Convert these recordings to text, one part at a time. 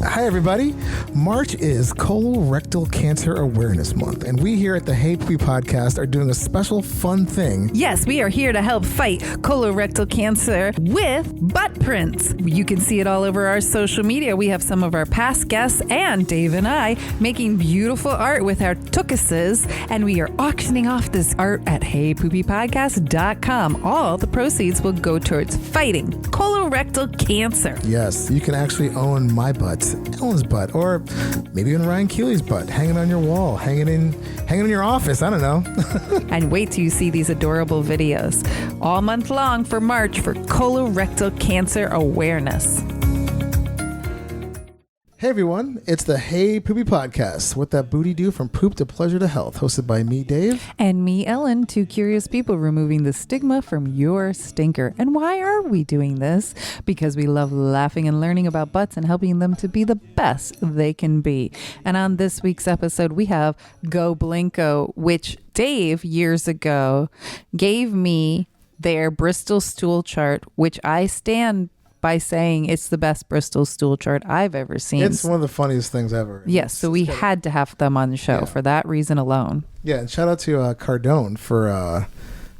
Hi, everybody. March is Colorectal Cancer Awareness Month, and we here at the HeyPoopy podcast are doing a special fun thing. Yes, we are here to help fight colorectal cancer with butt prints. You can see it all over our social media. We have some of our past guests and Dave and I making beautiful art with our tuchuses, and we are auctioning off this art at HeyPoopyPodcast.com. All the proceeds will go towards fighting colorectal cancer. Yes, you can actually own my butt, Ellen's butt, or maybe even Ryan Keeley's butt, hanging on your wall, hanging in your office. I don't know. And wait till you see these adorable videos all month long for March for colorectal cancer awareness. Hey everyone, it's the Hey Poopy Podcast. What that booty do from poop to pleasure to health, hosted by me, Dave. And me, Ellen, two curious people removing the stigma from your stinker. And why are we doing this? Because we love laughing and learning about butts and helping them to be the best they can be. And on this week's episode, we have Goblinko, which Dave years ago gave me their Bristol Stool Chart, which I stand by saying it's the best Bristol Stool Chart I've ever seen. It's one of the funniest things ever. Yes, so we had to have them on the show for that reason alone. Yeah, and shout out to Cardone for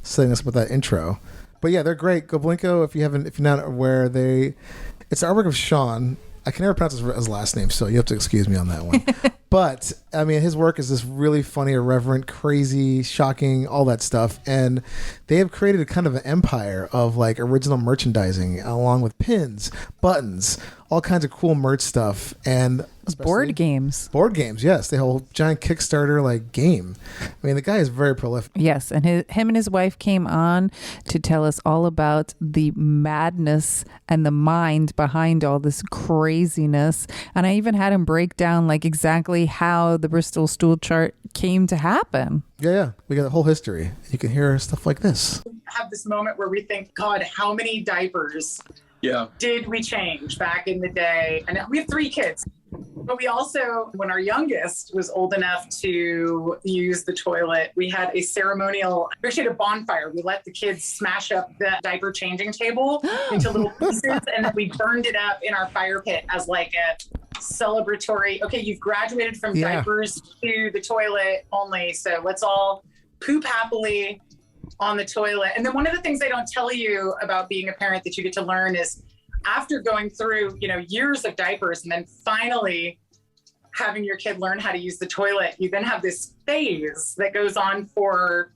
setting us up with that intro. But yeah, they're great. Goblinko, if you're not aware, it's the artwork of Sean. I can never pronounce his last name, so you have to excuse me on that one. But, I mean, his work is just really funny, irreverent, crazy, shocking, all that stuff. And they have created a kind of an empire of, like, original merchandising, along with pins, buttons, all kinds of cool merch stuff. And board games. Board games, yes. The whole giant Kickstarter, like, game. I mean, the guy is very prolific. Yes, and him and his wife came on to tell us all about the madness and the mind behind all this craziness. And I even had him break down, like, exactly how the Bristol Stool Chart came to happen. Yeah. We got a whole history. You can hear stuff like this. Have this moment where we think, God, how many diapers did we change back in the day? And we have 3 kids. But we also, when our youngest was old enough to use the toilet, we had a ceremonial, we actually had a bonfire. We let the kids smash up the diaper changing table into little pieces, and then we burned it up in our fire pit as like a celebratory, okay, you've graduated from diapers to the toilet only, so let's all poop happily on the toilet. And then one of the things they don't tell you about being a parent that you get to learn is after going through, years of diapers and then finally having your kid learn how to use the toilet, you then have this phase that goes on for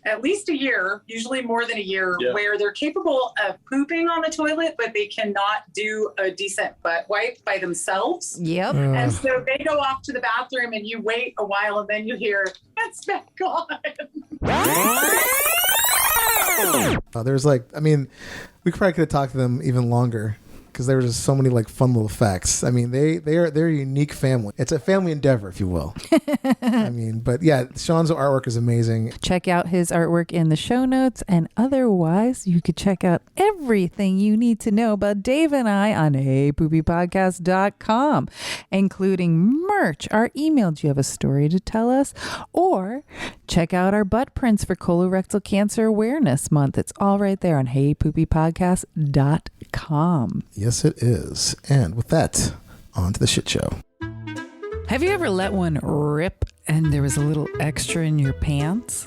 at least a year, usually more than a year, where they're capable of pooping on the toilet, but they cannot do a decent butt wipe by themselves. Yep. And so they go off to the bathroom and you wait a while and then you hear, it's back on. There's we probably could have talked to them even longer because there were just so many like fun little facts. I mean, they're a unique family. It's a family endeavor, if you will. I mean, but yeah, Sean's artwork is amazing. Check out his artwork in the show notes, and otherwise you could check out everything you need to know about Dave and I on HeyPoopyPodcast.com, including merch, our email. Do you have a story to tell us? Or check out our butt prints for Colorectal Cancer Awareness Month. It's all right there on HeyPoopyPodcast.com. Yes, it is. And with that, on to the shit show. Have you ever let one rip and there was a little extra in your pants?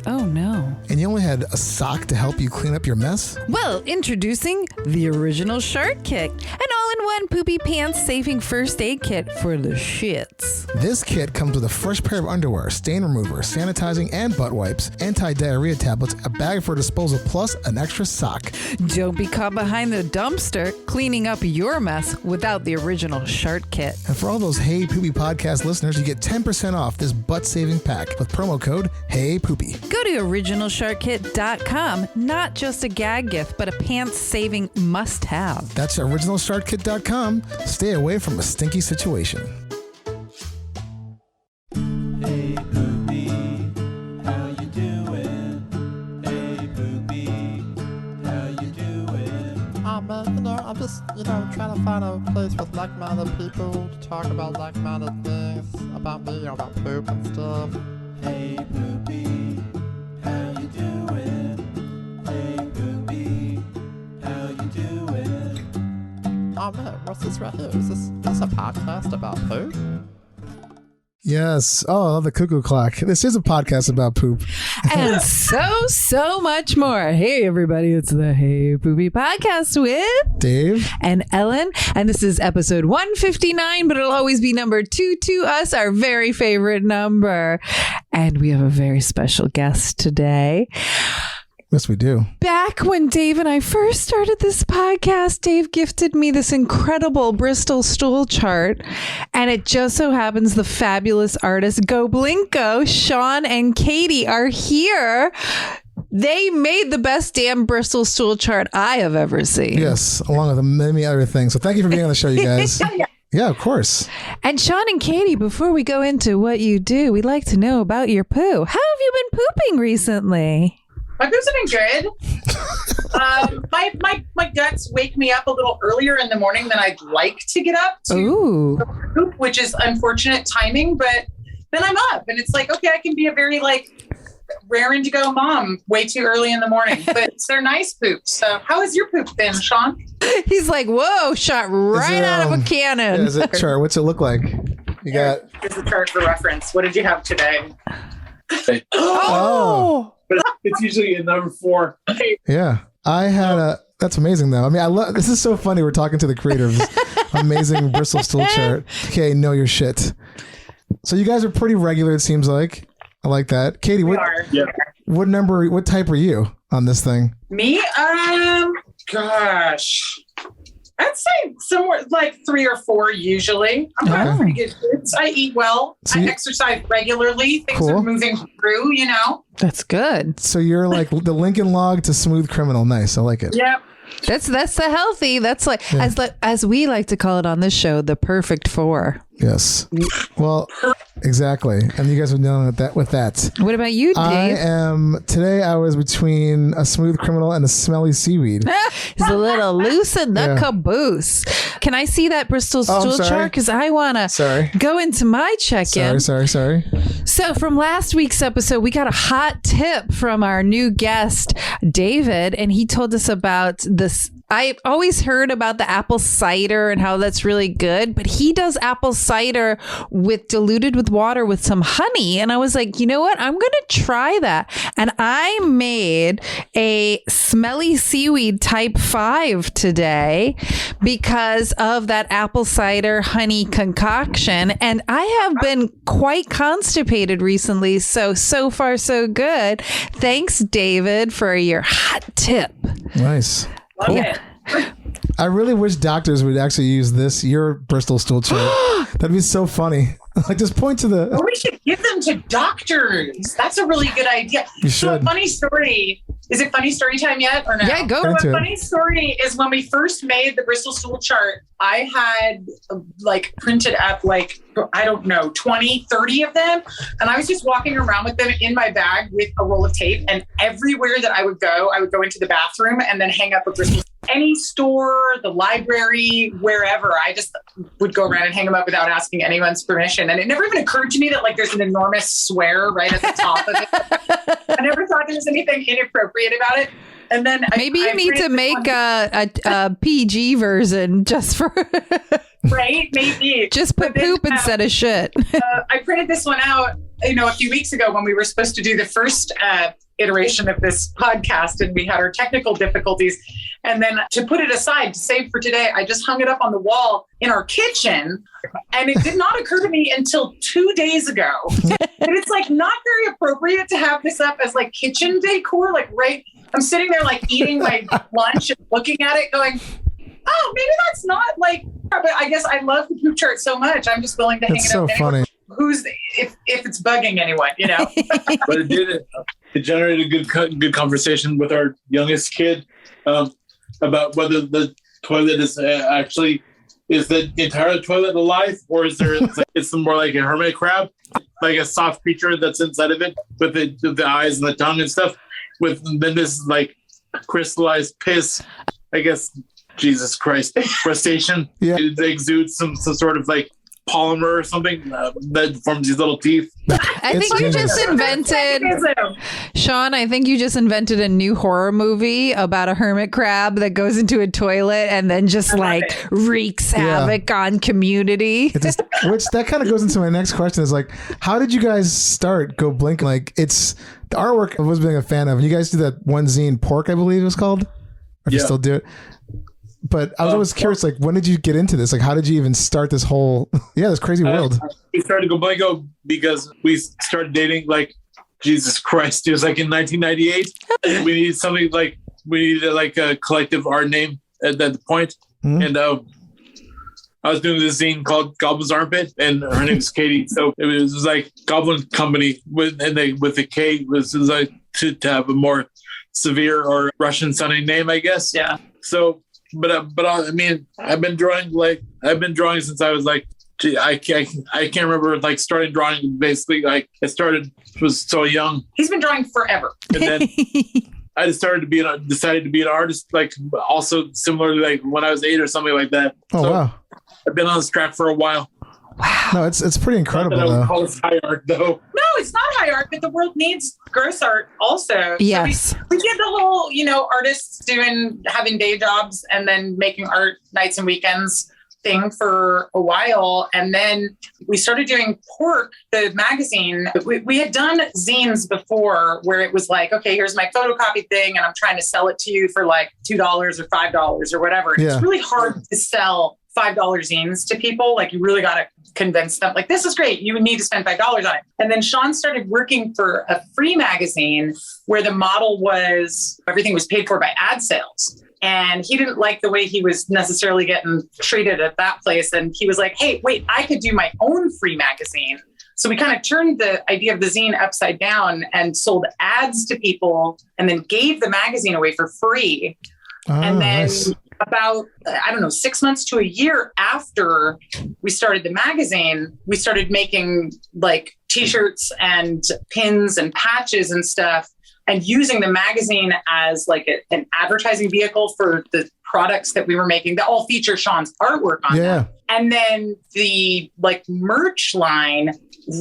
Oh no. And you only had a sock to help you clean up your mess? Well, introducing the Original Shark Kit, an all-in-one poopy pants-saving first aid kit for the shits. This kit comes with a fresh pair of underwear, stain remover, sanitizing and butt wipes, anti-diarrhea tablets, a bag for disposal, plus an extra sock. Don't be caught behind the dumpster cleaning up your mess without the Original Shark Kit. And for all those Hey Poopy podcast listeners, you get 10% off this butt-saving pack with promo code HeyPoopy. Go to OriginalSharkKit.com. Not just a gag gift, but a pants-saving must-have. That's OriginalSharkKit.com. Stay away from a stinky situation. Hey Poopy, how you doing? Hey Poopy, how you doing? I'm just, trying to find a place with like-minded people to talk about like-minded things about me, about poop and stuff. Hey Poopy, how you doing? Hey Poopy, how you doing? Oh man, what's this right here? Is this a podcast about poop? Yes. Oh, I love the cuckoo clock. This is a podcast about poop. And so much more. Hey, everybody, it's the Hey Poopy podcast with Dave and Ellen. And this is episode 159, but it'll always be number 2 to us, our very favorite number. And we have a very special guest today. Yes, we do. Back when Dave and I first started this podcast, Dave gifted me this incredible Bristol Stool Chart. And it just so happens the fabulous artist Goblinko, Sean and Katie are here. They made the best damn Bristol Stool Chart I have ever seen. Yes, along with many other things. So thank you for being on the show, you guys. Yeah, of course. And Sean and Katie, before we go into what you do, we'd like to know about your poo. How have you been pooping recently? My poops have been good. My guts wake me up a little earlier in the morning than I'd like to get up to poop, which is unfortunate timing. But then I'm up, and it's like, okay, I can be a very raring to go mom way too early in the morning. But they're nice poops. So how has your poop been, Sean? He's like, whoa, shot right out of a cannon. Yeah, is it chart? What's it look like? You got. Here's the chart for reference. What did you have today? Oh. But it's usually a number 4. Yeah, I had that's amazing though. I mean, I love, this is so funny. We're talking to the creator of this amazing Bristol Stool Chart. Okay, know your shit. So you guys are pretty regular, it seems like. I like that. Katie, what type are you on this thing? Me? Gosh. I'd say somewhere like 3 or 4 usually. I'm got pretty good kids. I eat well. I exercise regularly. Things are moving through, you know. That's good. So you're like the Lincoln Log to smooth criminal. Nice. I like it. Yep. That's the healthy. That's as we like to call it on this show, the perfect 4. Yes. Well, exactly. And you guys are dealing with that. What about you, Dave? Today I was between a smooth criminal and a smelly seaweed. He's a little loose in the caboose. Can I see that Bristol Stool Chart? Because I want to go into my check-in. Sorry. So from last week's episode, we got a hot tip from our new guest, David, and he told us about this. I've always heard about the apple cider and how that's really good, but he does apple cider diluted with water with some honey. And I was like, you know what? I'm going to try that. And I made a smelly seaweed type 5 today because of that apple cider honey concoction. And I have been quite constipated recently. So far, so good. Thanks, David, for your hot tip. Nice. Love it. I really wish doctors would actually use your Bristol Stool Chart. That'd be so funny. Like, just point to the. We should give them to doctors. That's a really good idea. You should. So a funny story. Is it funny story time yet or no? Yeah, go. So a funny story is when we first made the Bristol Stool Chart, I had printed up 20, 30 of them. And I was just walking around with them in my bag with a roll of tape. And everywhere that I would go into the bathroom and then hang up a Bristol. Any store, the library, wherever. I just would go around and hang them up without asking anyone's permission. And it never even occurred to me that there's an enormous swear right at the top of it. I never thought there was anything inappropriate about it. And then maybe you need to make a PG version just for right, maybe just put poop instead of shit. I printed this one out, a few weeks ago when we were supposed to do the first iteration of this podcast, and we had our technical difficulties. And then to put it aside, to save for today, I just hung it up on the wall in our kitchen. And it did not occur to me until 2 days ago. And it's not very appropriate to have this up as kitchen decor. I'm sitting there eating my lunch and looking at it going, oh, maybe that's not but I guess I love the poop chart so much. I'm just willing to hang it so up. Funny. If it's bugging anyone, But it did. It generated a good conversation with our youngest kid about whether the toilet is actually is the entire toilet alive, or is there it's more like a hermit crab, like a soft creature that's inside of it with the eyes and the tongue and stuff. Then this crystallized piss, I guess. Jesus Christ, crustacean. Yeah. It exudes some sort of polymer or something that forms these little teeth. I think you genius. just invented, Sean, I think you just invented a new horror movie about a hermit crab that goes into a toilet and then just like wreaks havoc on community. Which that kind of goes into my next question is like, how did you guys start Goblinko? Like, it's the artwork I was being a fan of. You guys do that one zine, Pork, I believe it was called. Or if you still do it. But I was always curious, like, when did you get into this? Like, how did you even start this whole, this crazy world? We started Goblinko because we started dating, like, Jesus Christ. It was like in 1998. We needed something like, a collective art name at that point. Mm-hmm. And I was doing this zine called Goblin's Armpit, and her name is Katie. So it was like Goblin Company with the K was like to have a more severe or Russian sounding name, I guess. Yeah. So, but I mean, I've been drawing since I was like, I can't remember like starting drawing. Basically, like was so young. He's been drawing forever. And then I decided to be an artist, like also similar to like when I was 8 or something like that. Oh, so wow. I've been on this track for a while. Wow. No, it's pretty incredible. I would call it high art, though. No, it's not high art, but the world needs gross art also. Yes. So we get the whole, artists having day jobs and then making art nights and weekends thing for a while. And then we started doing Pork, the magazine. We had done zines before where it was like, okay, here's my photocopy thing, and I'm trying to sell it to you for like $2 or $5 or whatever. And it's really hard to sell $5 zines to people. Like, you really got to convince them, like, this is great, you would need to spend $5 on it. And then Sean started working for a free magazine where the model was everything was paid for by ad sales. And he didn't like the way he was necessarily getting treated at that place. And he was like, hey, wait, I could do my own free magazine. So we kind of turned the idea of the zine upside down and sold ads to people and then gave the magazine away for free. And then about, 6 months to a year after we started the magazine, we started making like t-shirts and pins and patches and stuff, and using the magazine as like an advertising vehicle for the products that we were making that all feature Sean's artwork on them. And then the like merch line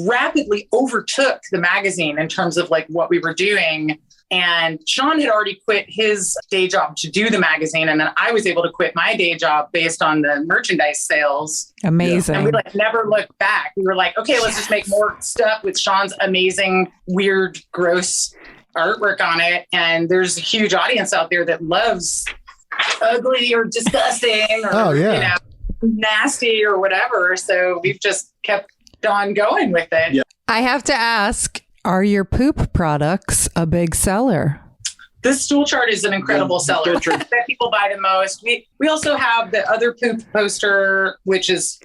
rapidly overtook the magazine in terms of like what we were doing. And Sean had already quit his day job to do the magazine. And then I was able to quit my day job based on the merchandise sales. Amazing. And we like never looked back. We were like, okay, let's just make more stuff with Sean's amazing, weird, gross artwork on it. And there's a huge audience out there that loves ugly or disgusting or, nasty or whatever. So we've just kept on going with it. Yeah. I have to ask, are your poop products a big seller? This stool chart is an incredible seller that people buy the most. We also have the other poop poster, which it's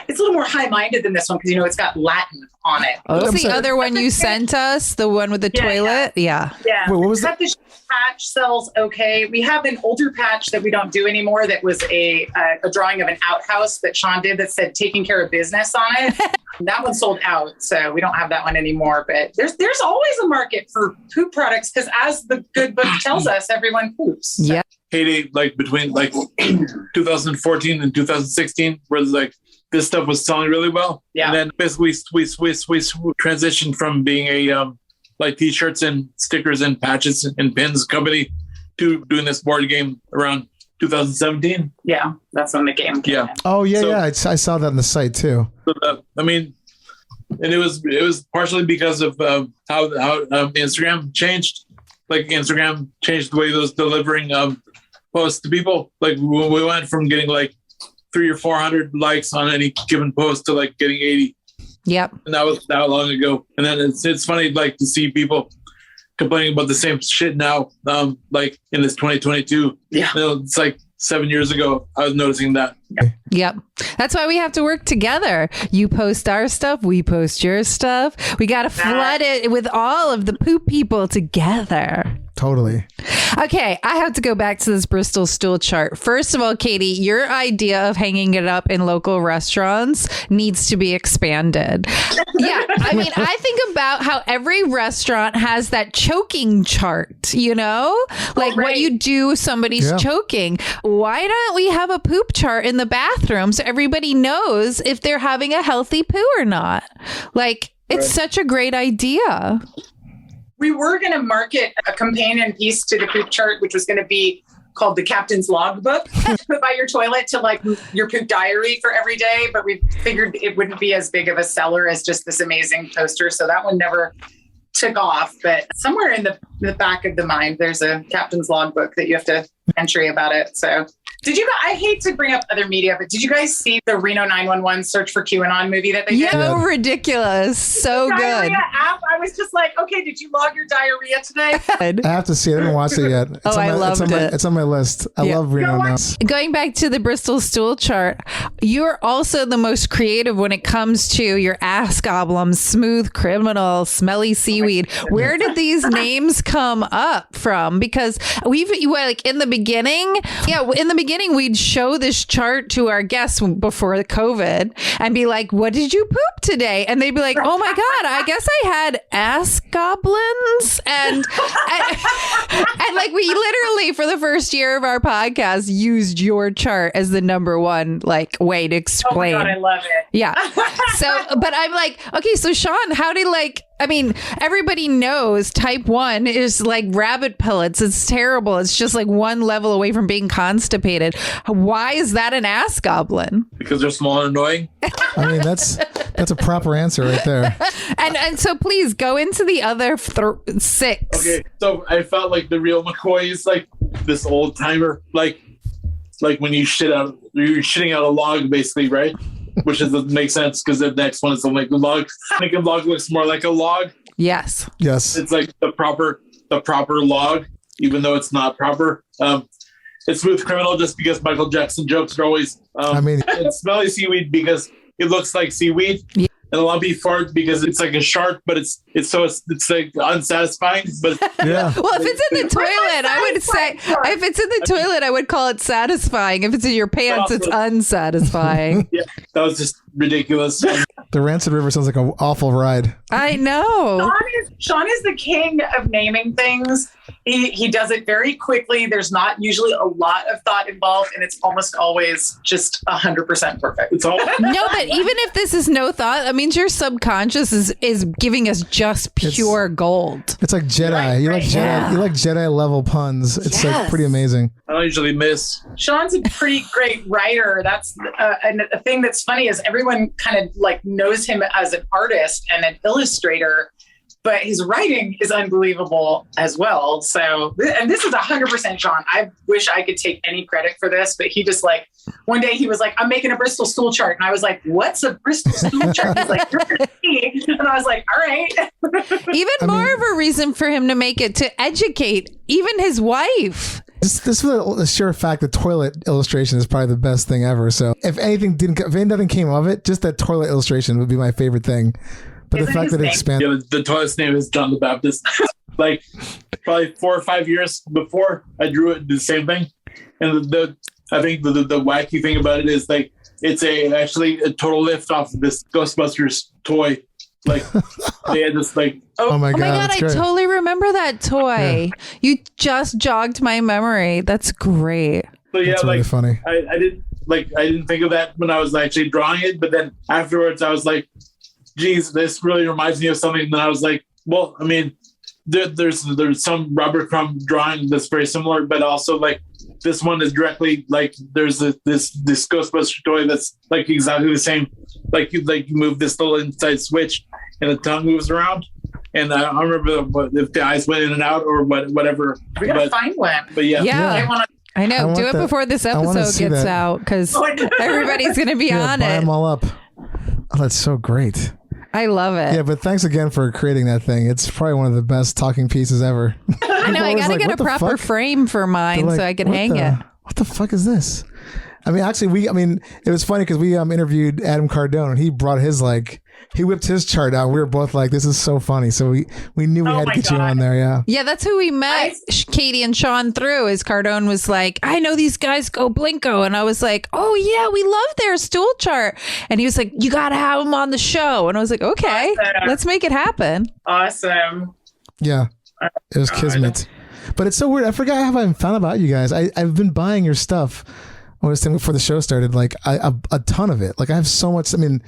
a little more high-minded than this one because, it's got Latin on it. Oh, the other one you sent us, the one with the toilet? Yeah. Yeah. Wait, what was that? The patch sells okay. We have an older patch that we don't do anymore that was a drawing of an outhouse that Sean did that said taking care of business on it. That one sold out, so we don't have that one anymore. But there's always a market for poop products because, as the good book tells us, everyone poops. So. Yeah. Heyday, like between like 2014 and 2016, where like this stuff was selling really well. Yeah. And then basically we transitioned from being a like t-shirts and stickers and patches and pins company to doing this board game around 2017. Yeah, that's when the game came in. Oh yeah, I saw that on the site too. So and it was partially because of how Instagram changed. Like Instagram changed the way it was delivering posts to people. Like we went from getting like 300 or 400 likes on any given post to like getting 80. Yep. And that was that long ago. And then it's funny like to see people complaining about the same shit now, like in this 2022. Yeah. It's like 7 years ago, I was noticing that. Yep. That's why we have to work together. You post our stuff, we post your stuff. We got to flood it with all of the poop people together. Totally. Okay, I have to go back to this Bristol Stool Chart. First of all, Katie, your idea of hanging it up in local restaurants needs to be expanded. Yeah, I mean, I think about how every restaurant has that choking chart, you know? Like what you do, somebody's choking. Why don't we have a poop chart in the bathroom so everybody knows if they're having a healthy poo or not? Like, it's such a great idea. We were going to market a companion piece to the poop chart, which was going to be called the Captain's Logbook. Put by your toilet to like your poop diary for every day. But we figured it wouldn't be as big of a seller as just this amazing poster. So that one never took off. But somewhere in the back of the mind, there's a Captain's Logbook that you have to entry about it. So did you? I hate to bring up other media, but did you guys see the Reno 911 Search for QAnon movie that they did? Yeah, ridiculous. So good. Diarrhea app. I was just like, okay, did you log your diarrhea today? I have to see it. I haven't watched it yet. I loved it. It's on my list. I love Reno now. Going back to the Bristol Stool Chart, you're also the most creative when it comes to your Ass Goblin, Smooth Criminal, Smelly Seaweed. Where did these names come up from? Because we've like in the beginning, we'd show this chart to our guests before COVID and be like, what did you poop today? And they'd be like, oh my God, I guess I had ass goblins. And like we literally for the first year of our podcast used your chart as the number one like way to explain. Oh my God, I love it. Yeah. So, but I'm like, okay, so Sean, how did everybody knows type 1 is like rabbit pellets. It's terrible. It's just like one level away from being constipated. Why is that an ass goblin? Because they're small and annoying. I mean, that's a proper answer right there. And so please go into the other 6. Okay, so I felt like the real McCoy is like this old timer, like when you're shitting out a log, basically, right? Which doesn't make sense because the next one is like the log. Making log looks more like a log. Yes. It's like the proper log, even though it's not proper. It's Smooth Criminal just because Michael Jackson jokes are always. It's Smelly Seaweed because it looks like seaweed. Yeah. And Lumpy Fart because it's like a shark, but it's like unsatisfying. But yeah. Well, if it's in the toilet, I would say if it's in the toilet, I would call it satisfying. If it's in your pants, it's unsatisfying. Yeah, that was just ridiculous. The Rancid River sounds like an awful ride. I know. Sean is the king of naming things. He does it very quickly. There's not usually a lot of thought involved, and it's almost always just 100% perfect. It's all no, but even if this is no thought, that means your subconscious is giving us just pure gold. It's like Jedi. Right, you like Jedi. yeah. You like Jedi level puns. It's like pretty amazing. I don't usually miss. Sean's a pretty great writer. That's a thing that's funny is everyone kind of like knows him as an artist and an illustrator, but his writing is unbelievable as well. So, and this is 100% Sean. I wish I could take any credit for this, but he just like, one day he was like, I'm making a Bristol Stool Chart. And I was like, what's a Bristol Stool Chart? He's like, you're gonna see. And I was like, all right. Even more of a reason for him to make it to educate even his wife. This was a sure fact. The toilet illustration is probably the best thing ever. So if nothing came of it, just that toilet illustration would be my favorite thing. But the fact that it expands. Yeah, the toilet's name is John the Baptist. Like probably 4 or 5 years before I drew it, the same thing. And I think the wacky thing about it is like it's actually a total lift off of this Ghostbusters toy. Like they had this like oh my god, I totally remember that toy. Yeah. You just jogged my memory. That's great. So yeah, that's really funny. I didn't think of that when I was actually drawing it, but then afterwards I was like, geez, this really reminds me of something. And then I was like, well, I mean, there's some Robert Crumb drawing that's very similar, but also like this one is directly like there's this Ghostbuster toy that's like exactly the same. Like you move this little inside switch and the tongue moves around. And I don't remember if the eyes went in and out or whatever. We gotta find one. But yeah. I know. Do it before this episode gets out because everybody's going to be on buy it. them all up. Oh, that's so great. I love it. Yeah, but thanks again for creating that thing. It's probably one of the best talking pieces ever. I know. I got to get a proper frame for mine so I can hang it. what the fuck is this? I mean, actually, it was funny because we interviewed Adam Cardone, and he brought his he whipped his chart out. We were both like, this is so funny. So we knew we had to get you on there. Yeah. Yeah, that's who we met Katie and Sean through. Is Cardone was like, I know these guys Goblinko, and I was like, oh yeah, we love their stool chart. And he was like, you got to have them on the show. And I was like, okay, let's make it happen. Awesome. Yeah, it was kismet. But it's so weird. I forgot how I found about you guys. I've been buying your stuff. I was saying before the show started, a ton of it. I have so much. I mean,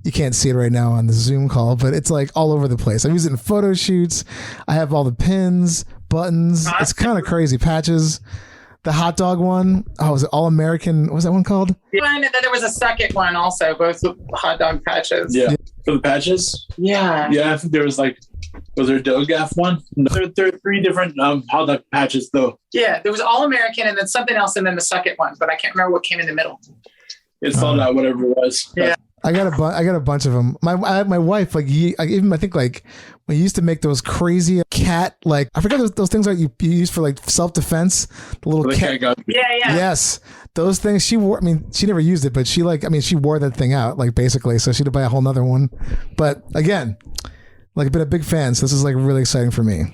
you can't see it right now on the Zoom call, but it's all over the place. I'm using it in photo shoots. I have all the pins, buttons. It's kind of crazy. Patches. The hot dog one. Oh, was it All American? What was that one called? Yeah, and then there was a second one also, both with hot dog patches. Yeah. For the patches? Yeah. Yeah, I think there was was there a Dogaff one? No, there are 3 different hot dog patches though. Yeah, there was All American and then something else and then the second one, but I can't remember what came in the middle. It sold out, whatever it was. Yeah. I got a bunch of them. My wife, I think we used to make those crazy cat, I forgot those things you use for self-defense, the little cat. Yeah. Yes. Those things she wore. I mean, she never used it, but she wore that thing out, basically. So she had to buy a whole nother one. But again, I've been a big fan, so this is really exciting for me.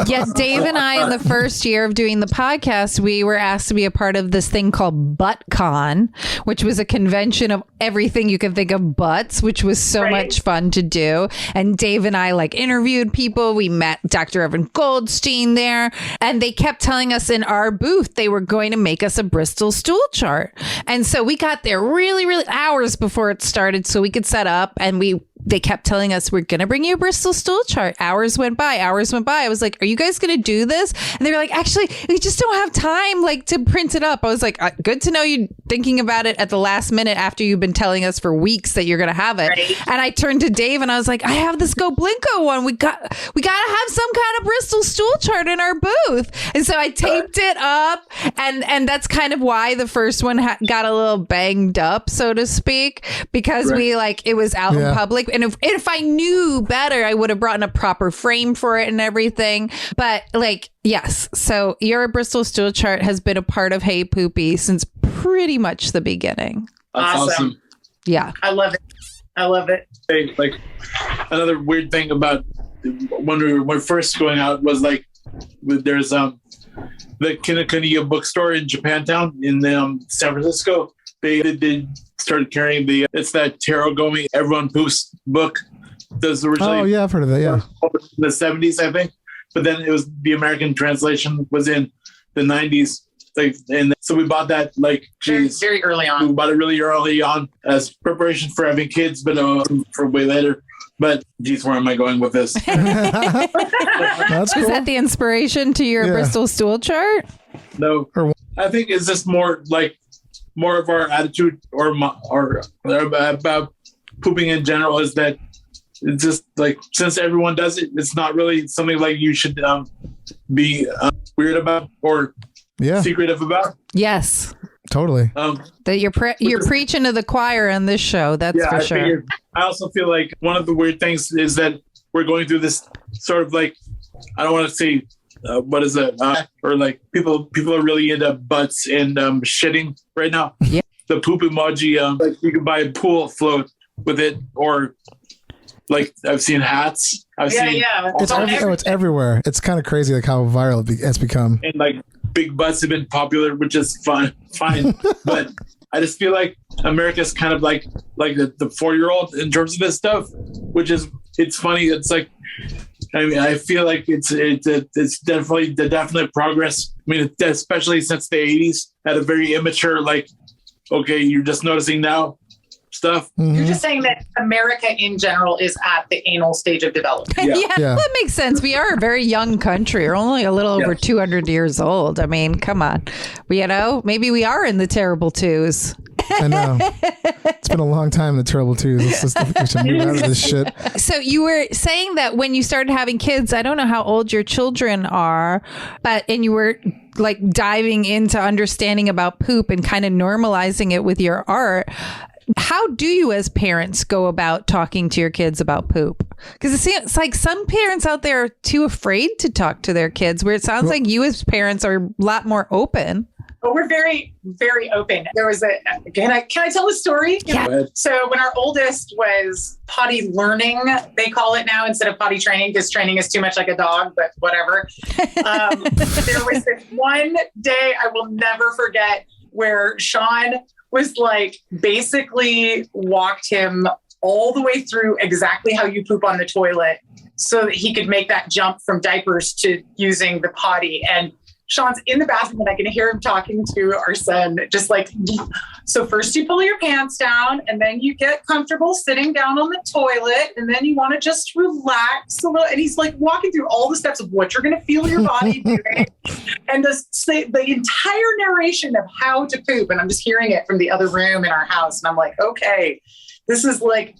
Yes, Dave and I, in the first year of doing the podcast, we were asked to be a part of this thing called ButtCon, which was a convention of everything you could think of butts, which was so much fun to do. And Dave and I interviewed people. We met Dr. Evan Goldstein there, and they kept telling us in our booth they were going to make us a Bristol Stool Chart. And so we got there really, really hours before it started so we could set up, and they kept telling us, we're going to bring you a Bristol Stool Chart. Hours went by. I was like, are you guys going to do this? And they were like, actually, we just don't have time to print it up. I was like, good to know you thinking about it at the last minute after you've been telling us for weeks that you're going to have it. Right. And I turned to Dave and I was like, I have this Goblinko one. We got to have some kind of Bristol Stool Chart in our booth. And so I taped it up, and that's kind of why the first one got a little banged up, so to speak, because it was out in public. And if I knew better, I would have brought in a proper frame for it and everything. But yes. So your Bristol Stool Chart has been a part of HeyPoopy since pretty much the beginning. That's awesome. Yeah. I love it. Hey, another weird thing about when we were first going out was there's the Kinokuniya bookstore in Japantown in San Francisco. They started carrying it's that Taro Gomi Everyone Poops book. That's originally. Oh yeah, I've heard of that. Yeah, in the 70s, I think. But then it was the American translation was in the 90s. And so we bought that very early on. We bought it really early on as preparation for having kids, but for way later. But geez, where am I going with this? That's cool. Is that the inspiration to your Bristol Stool Chart? No, I think it's just more of our attitude or about pooping in general is that it's just since everyone does it, it's not really something you should be weird about or secretive about. Yes, totally. That you're preaching to the choir on this show. That's for sure. I also feel one of the weird things is that we're going through this sort of I don't want to say what is it or people are really into butts and shitting right now. Yeah. The poop emoji, you can buy a pool float with it, or I've seen hats. It's everywhere. It's kind of crazy how viral it's become. And big butts have been popular, which is fine. But I just feel America's kind of the 4-year-old in terms of this stuff, which is it's funny. It's I feel it's definitely the definite progress. I mean, especially since the 80s, at a very immature okay, you're just noticing now stuff. Mm-hmm. You're just saying that America in general is at the anal stage of development. Yeah, that makes sense. We are a very young country. We're only a little over 200 years old. I mean, come on. Maybe we are in the terrible twos. I know. It's been a long time in the terrible twos. We should move out of this shit. So you were saying that when you started having kids, I don't know how old your children are, and you were diving into understanding about poop and kind of normalizing it with your art. How do you as parents go about talking to your kids about poop? Because it seems like some parents out there are too afraid to talk to their kids, where it sounds like you as parents are a lot more open. But we're very, very open. There was can I tell a story? Yeah. So when our oldest was potty learning, they call it now instead of potty training, because training is too much like a dog, but whatever. There was this one day I will never forget where Sean was like, basically walked him all the way through exactly how you poop on the toilet so that he could make that jump from diapers to using the potty. And Sean's in the bathroom and I can hear him talking to our son, just like, so first you pull your pants down and then you get comfortable sitting down on the toilet and then you want to just relax a little. And he's like walking through all the steps of what you're going to feel your body doing. And the entire narration of how to poop. And I'm just hearing it from the other room in our house. And I'm like, okay, this is like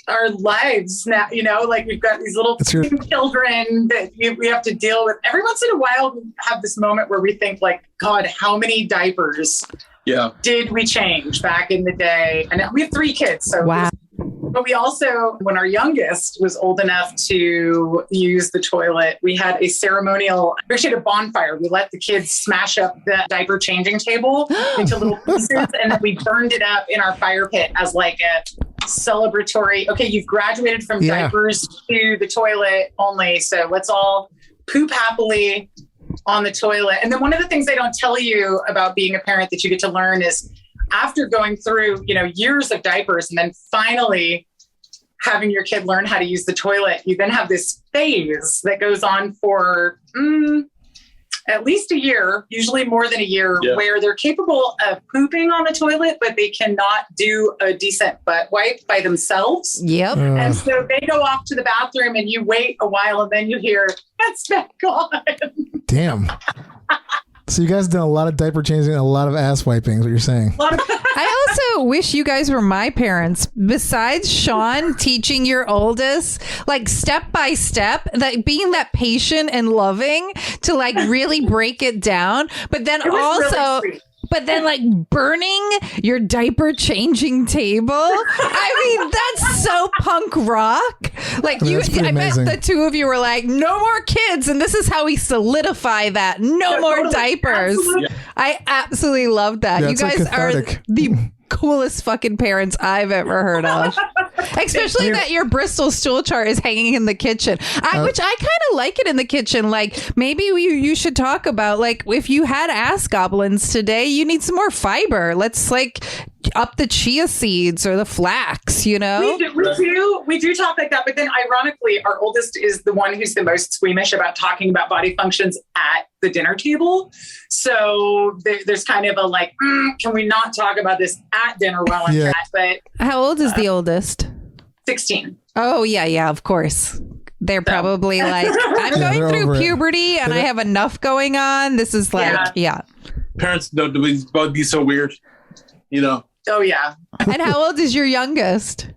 our lives now, like we've got these little children that we have to deal with. Every once in a while, we have this moment where we think like, God, how many diapers did we change back in the day? And we have 3 kids. So wow. But we also, when our youngest was old enough to use the toilet, we had a ceremonial, we actually had a bonfire. We let the kids smash up the diaper changing table into little pieces, and then we burned it up in our fire pit as like a celebratory, okay, you've graduated from diapers to the toilet only, so let's all poop happily on the toilet. And then one of the things they don't tell you about being a parent that you get to learn is after going through, years of diapers and then finally having your kid learn how to use the toilet, you then have this phase that goes on for at least a year, usually more than a year, where they're capable of pooping on the toilet, but they cannot do a decent butt wipe by themselves. Yep. And so they go off to the bathroom and you wait a while and then you hear, that's back on. Damn. So you guys done a lot of diaper changing and a lot of ass wiping is what you're saying. I also wish you guys were my parents. Besides Sean teaching your oldest, like step by step, like being that patient and loving to like really break it down. But then also, really like burning your diaper changing table. I mean, that's so punk rock. Like I bet the 2 of you were like, no more kids. And this is how we solidify that. No more diapers. Absolutely. I absolutely love that. You guys are the coolest fucking parents I've ever heard of. Especially that your Bristol Stool Chart is hanging in the kitchen, which I kind of like it in the kitchen. Like maybe you should talk about like if you had Ass Goblins today, you need some more fiber. Let's like up the chia seeds or the flax, We do talk like that. But then ironically, our oldest is the one who's the most squeamish about talking about body functions at the dinner table. So there's kind of a like, can we not talk about this at dinner while I'm at? But how old is the oldest? 16. Oh, yeah, of course. They're probably like, I'm going through puberty and I have enough going on. This is like, Parents don't be so weird, Oh, yeah. And how old is your youngest?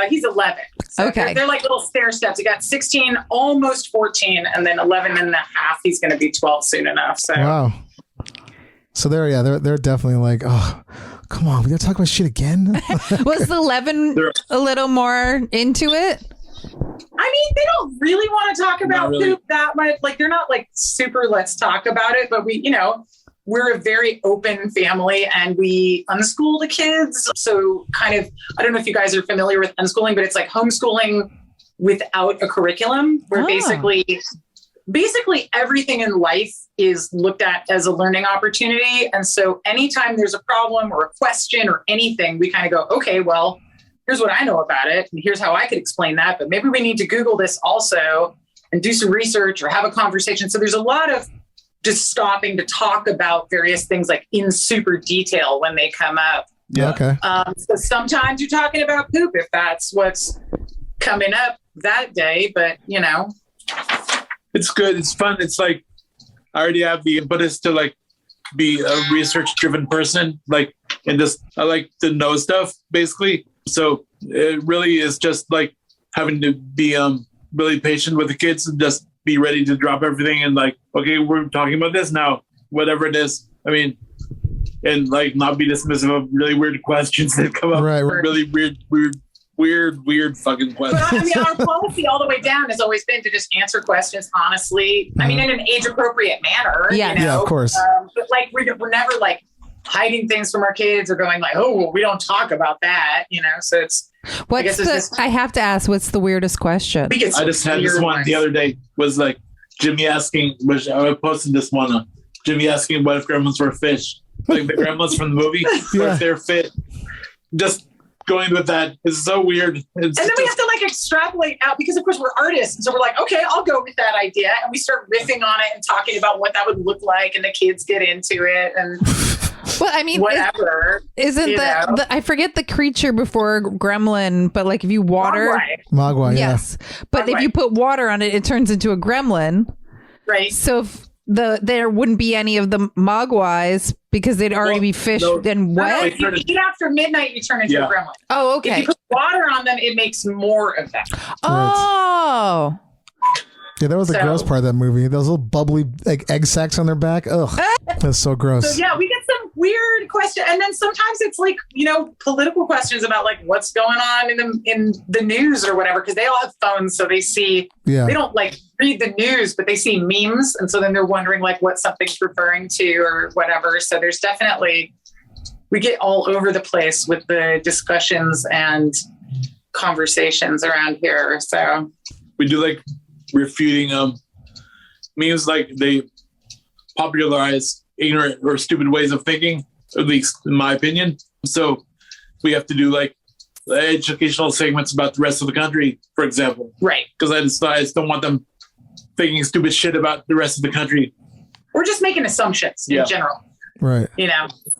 He's 11. So okay. They're like little stair steps. You got 16, almost 14, and then 11 and a half. He's going to be 12 soon enough. So wow. So they're definitely like, oh, come on, we got to talk about shit again. Was the 11 a little more into it? I mean, they don't really want to talk about poop that much. Like they're not like super, let's talk about it. But we're a very open family and we unschool the kids. So kind of, I don't know if you guys are familiar with unschooling, but it's like homeschooling without a curriculum where basically everything in life is looked at as a learning opportunity. And so anytime there's a problem or a question or anything, we kind of go, okay, well, here's what I know about it. And here's how I could explain that. But maybe we need to Google this also and do some research or have a conversation. So there's a lot of just stopping to talk about various things like in super detail when they come up. Yeah. Okay. So sometimes you're talking about poop if that's what's coming up that day, but it's good. It's fun. It's like, I already have the impetus to like be a research driven person. Like, and just, I like to know stuff basically. So it really is just like having to be really patient with the kids and just be ready to drop everything and like, okay, we're talking about this now, whatever it is. I mean, and like not be dismissive of really weird questions that come up. Right. Really weird weird fucking But questions. I mean, our policy all the way down has always been to just answer questions honestly. I mean, in an age-appropriate manner. Yeah. You know? Yeah, of course. But like, we're never like hiding things from our kids or going like, oh, well, we don't talk about that. You know, so it's. I have to ask, what's the weirdest question? I just had this one the other day. Was like Jimmy asking, which I posted this one. Jimmy asking what if gremlins were fish, like the gremlins from the movie, or if they're fit. Just going with that is so weird. And then we have to like extrapolate out because of course we're artists. And so we're like, okay, I'll go with that idea. And we start riffing on it and talking about what that would look like. And the kids get into it. And well, I mean, whatever. Isn't that, I forget the creature before gremlin, but like if you water. Mogwai, yeah. Yes. But if you put water on it, it turns into a gremlin. Right. So if there wouldn't be any of the mogwais because they'd already be fished and wet. No, if you eat after midnight, you turn into a gremlin. Oh, okay. If you put water on them, it makes more of them. Oh. Yeah, that was the gross part of that movie. Those little bubbly like egg sacs on their back. Ugh, that's so gross. So yeah, we get some weird questions, and then sometimes it's like political questions about like what's going on in the news or whatever, because they all have phones, so they see. Yeah. They don't like read the news, but they see memes, and so then they're wondering like what something's referring to or whatever. So there's definitely we get all over the place with the discussions and conversations around here. So we do like refuting memes, like they popularize ignorant or stupid ways of thinking, at least in my opinion. So we have to do like educational segments about the rest of the country, for example. Right. Because I just don't want them thinking stupid shit about the rest of the country. We're just making assumptions in general. Right.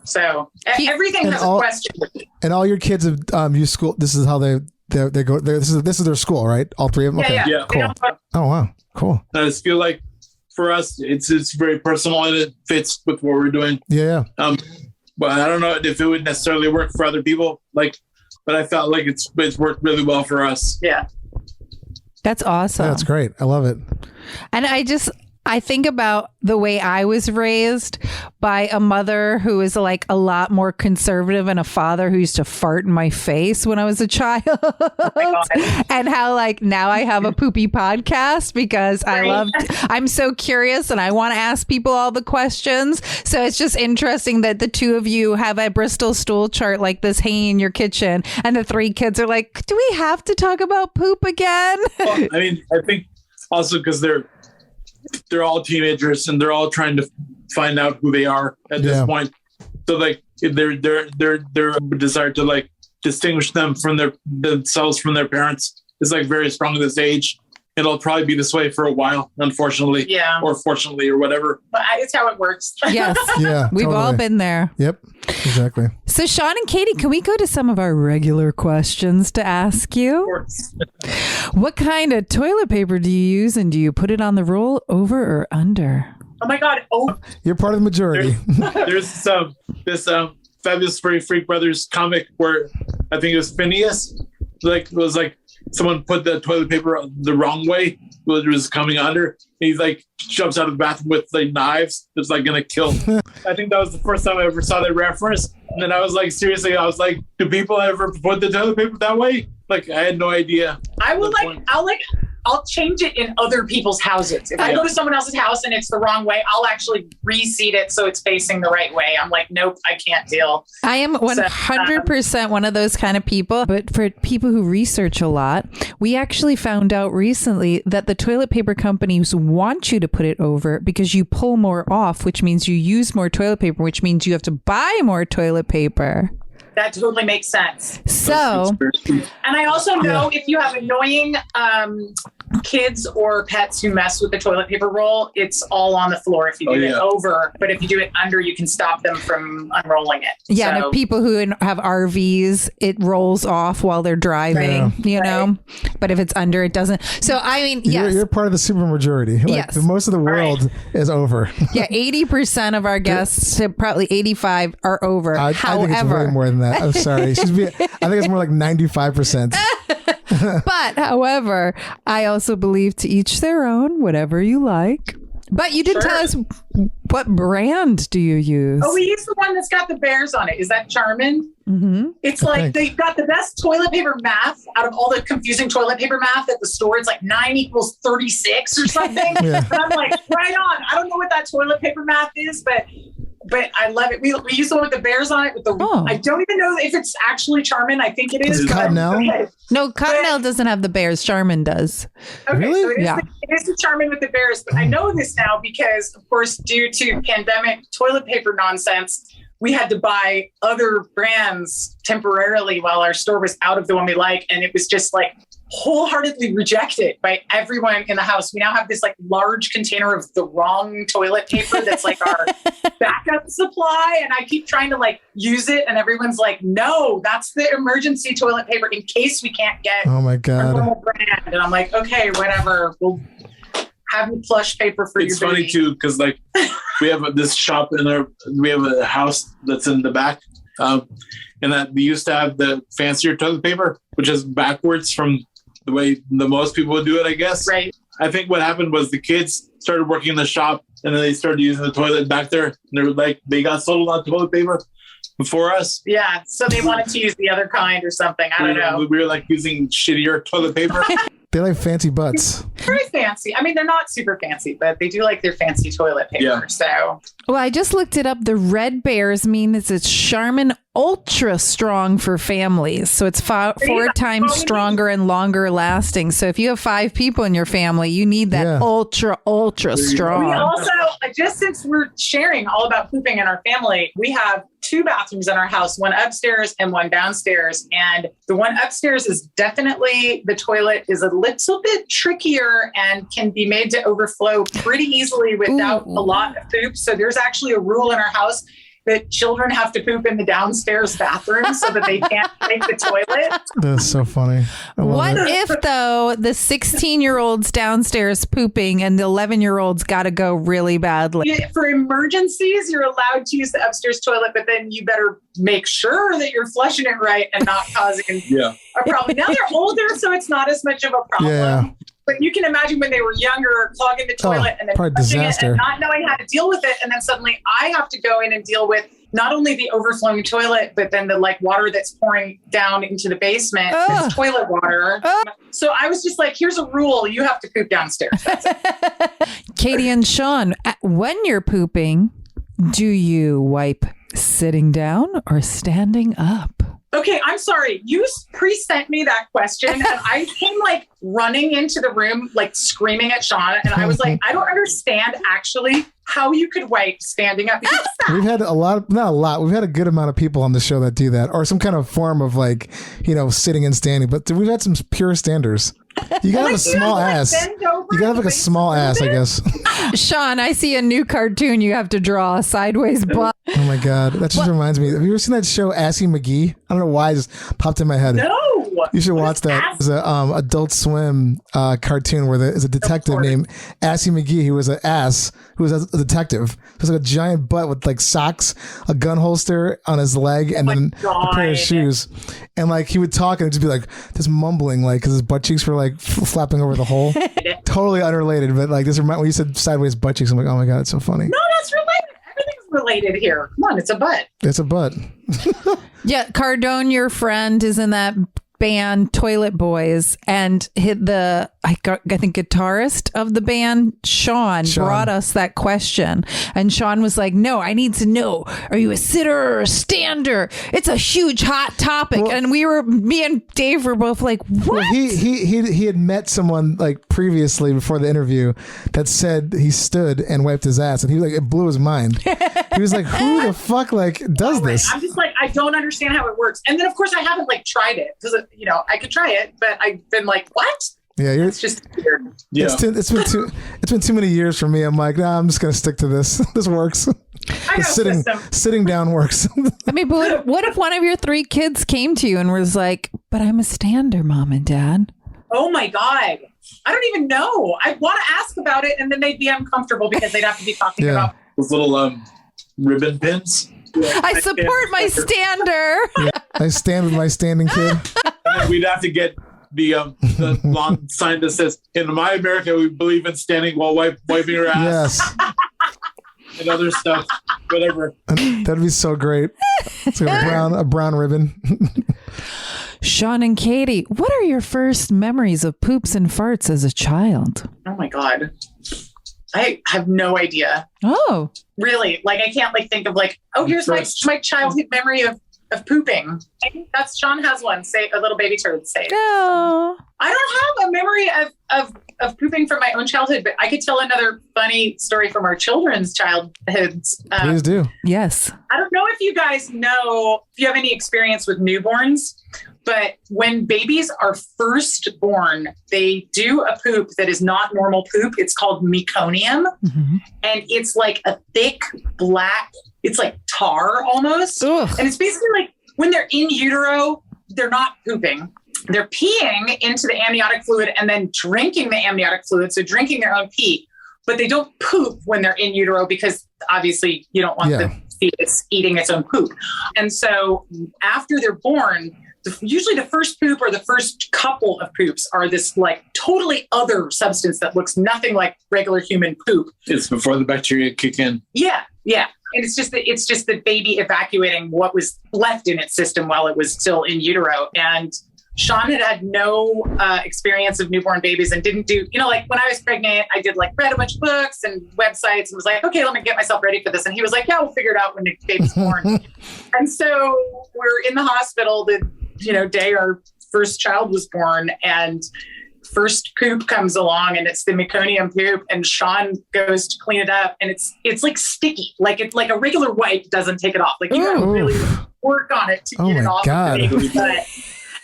So everything has a question. And all your kids have used school. This is how they go. This is their school, right? All three of them. Okay. Yeah. Cool. Oh wow. Cool. I just feel like for us, it's very personal and it fits with what we're doing. Yeah. But I don't know if it would necessarily work for other people. But I felt like it's worked really well for us. Yeah. That's awesome. Yeah, that's great. I love it. And I think about the way I was raised by a mother who is like a lot more conservative and a father who used to fart in my face when I was a child. Oh my God. And how like now I have a Poopy podcast because I'm so curious and I want to ask people all the questions. So it's just interesting that the two of you have a Bristol Stool Chart like this hanging in your kitchen and the three kids are like, do we have to talk about poop again? Well, I mean, I think also because they're all teenagers and they're all trying to find out who they are at this point. So like their desire to like distinguish themselves from their parents is like very strong at this age. It'll probably be this way for a while, unfortunately. Yeah. Or fortunately or whatever. But it's how it works. Yes. Yeah. We've all been there. Yep. Exactly. So Sean and Katie, can we go to some of our regular questions to ask you? Of course. What kind of toilet paper do you use and do you put it on the roll, over or under? Oh my God. Oh. You're part of the majority. There's this Fabulous Furry Freak Brothers comic where I think it was Phineas. It was like someone put the toilet paper the wrong way. It was coming under. He like jumps out of the bathroom with like knives. It's like gonna kill. I think that was the first time I ever saw that reference. And then I was like, seriously, I was like, do people ever put the toilet paper that way? Like I had no idea. I'll change it in other people's houses. If I go to someone else's house and it's the wrong way, I'll actually reseat it so it's facing the right way. I'm like, nope, I can't deal. I am 100% one of those kind of people. But for people who research a lot, we actually found out recently that the toilet paper companies want you to put it over because you pull more off, which means you use more toilet paper, which means you have to buy more toilet paper. That totally makes sense. So, and I also know if you have annoying kids or pets who mess with the toilet paper roll, it's all on the floor if you do it over. But if you do it under, you can stop them from unrolling it. Yeah, and if people who have RVs, it rolls off while they're driving, you know? But if it's under, it doesn't. So, I mean, yes. You're part of the super majority. Like, yes. Most of the world is over. Yeah, 80% of our guests, probably 85, are over. I think it's way more than that. I'm sorry. I think it's more like 95%. But, however, I also believe to each their own, whatever you like. But you didn't Sure. tell us, what brand do you use? Oh, we use the one that's got the bears on it. Is that Charmin? Mm-hmm. It's like they've got the best toilet paper math out of all the confusing toilet paper math at the store. It's like 9 equals 36 or something. Yeah. And I'm like, right on. I don't know what that toilet paper math is, but I love it. We use the one with the bears on it. With the I don't even know if it's actually Charmin. I think it is. Is it Cottonelle? Okay. No, Cottonelle doesn't have the bears. Charmin does. Okay, Really? so Yeah. it is the Charmin with the bears. But I know this now because, of course, due to pandemic toilet paper nonsense, we had to buy other brands temporarily while our store was out of the one we like. And it was just like wholeheartedly rejected by everyone in the house. We now have this like large container of the wrong toilet paper that's like our backup supply. And I keep trying to like use it. And everyone's like, no, that's the emergency toilet paper in case we can't get Oh my a God. normal brand. And I'm like, okay, whatever. We'll have your plush paper for It's your funny baby. too because like we have this shop we have a house that's in the back, and that we used to have the fancier toilet paper, which is backwards from the way the most people would do it, I guess. Right. I think what happened was the kids started working in the shop, and then they started using the toilet back there, and they were like they got sold on toilet paper before us. Yeah. So they wanted to use the other kind or something. I don't know. We were like using shittier toilet paper. They like fancy butts. Very fancy. I mean, they're not super fancy, but they do like their fancy toilet paper. Yeah. So Well, I just looked it up. The red bears mean it's Charmin Ultra Strong for families. So it's four times stronger and longer lasting. So if you have 5 people in your family, you need that Yeah. ultra we strong. also, just since we're sharing all about pooping in our family, we have 2 bathrooms in our house, one upstairs and one downstairs. And the one upstairs is definitely, the toilet is a little bit trickier and can be made to overflow pretty easily without Ooh. a lot of poop. So there's actually a rule in our house that children have to poop in the downstairs bathroom so that they can't make the toilet. That's so funny. I love What it. if, though, the 16-year-old's downstairs pooping and the 11-year-old's got to go really badly? For emergencies, you're allowed to use the upstairs toilet, but then you better make sure that you're flushing it right and not causing Yeah. a problem. Now they're older, so it's not as much of a problem. Yeah. But you can imagine when they were younger, clogging the toilet and then probably flushing it disaster. and not knowing how to deal with it. And then suddenly I have to go in and deal with not only the overflowing toilet, but then the like water that's pouring down into the basement, Ugh. it's toilet water. Ugh. So I was just like, here's a rule. You have to poop downstairs. That's it. Katie and Sean, when you're pooping, do you wipe sitting down or standing up? Okay, I'm sorry. You pre-sent me that question and I came like running into the room, like screaming at Sean. And I was like, I don't understand actually how you could wipe standing up. Because We've had we've had a good amount of people on the show that do that, or some kind of form of like, sitting and standing. But we've had some pure standers. You gotta have a small ass. You gotta have like a small ass, I guess. Sean, I see a new cartoon you have to draw, a sideways butt. Oh my God. That just reminds me. Have you ever seen that show, Assy McGee? I don't know why it just popped in my head. No. You should watch that. It's a Adult Swim cartoon where there's a detective named Assy McGee who was an ass, who was a detective. There's like a giant butt with like socks, a gun holster on his leg, and then a pair of shoes. And like he would talk and it'd just be like just mumbling, like because his butt cheeks were like flapping over the hole. Totally unrelated, but like this when you said sideways butt cheeks, I'm like, oh my God, it's so funny. No, that's related. Everything's related here. Come on, it's a butt. It's a butt. Yeah, Cardone, your friend, is in that band Toilet Boys, and I think guitarist of the band Sean brought us that question, and Sean was like, no, I need to know, are you a sitter or a stander? It's a huge hot topic. Well, and me and Dave were both like, what? Well, he had met someone like previously before the interview that said he stood and wiped his ass, and he was like, it blew his mind. He was like, who the fuck like does this? I'm just like, I don't understand how it works. And then of course I haven't like tried it because I could try it, but I've been like, what? Yeah, It's just weird. Yeah. It's been too many years for me. I'm like, nah, I'm just gonna stick to this. This works. I got a Sitting down works. I mean, but what if one of your 3 kids came to you and was like, but I'm a stander, Mom and Dad? Oh my God. I don't even know. I want to ask about it and then they'd be uncomfortable because they'd have to be talking about Those little ribbon pins. I support my stander. I stand with my standing kid. And then we'd have to get the the long sign that says, "In my America, we believe in standing while wiping your ass." Yes. And other stuff, whatever. That'd be so great. It's a brown ribbon. Sean and Katie, what are your first memories of poops and farts as a child? Oh my God. I have no idea. Oh. Really? Like, I can't think of here's my childhood memory of pooping. I think Sean has one. Say a little baby turd. Say it. Oh. I don't have a memory of pooping from my own childhood, but I could tell another funny story from our children's childhoods. Please do. Yes. I don't know if you guys know, if you have any experience with newborns, but when babies are first born, they do a poop that is not normal poop. It's called meconium. Mm-hmm. And it's like a thick black, it's like tar almost. Ugh. And it's basically like when they're in utero, they're not pooping. They're peeing into the amniotic fluid and then drinking the amniotic fluid. So drinking their own pee, but they don't poop when they're in utero because obviously you don't want the fetus eating its own poop. And so after they're born, usually the first poop or the first couple of poops are this totally other substance that looks nothing like regular human poop. It's before the bacteria kick in. Yeah. Yeah. And it's just the baby evacuating what was left in its system while it was still in utero. And Sean had no experience of newborn babies and didn't do, when I was pregnant, I read a bunch of books and websites and was like, okay, let me get myself ready for this. And he was like, yeah, we'll figure it out when the baby's born. And so we're in the hospital the day our first child was born, and first poop comes along and it's the meconium poop, and Sean goes to clean it up and it's like sticky, like a regular wipe doesn't take it off. Like you gotta really work on it to get it off of the baby's butt.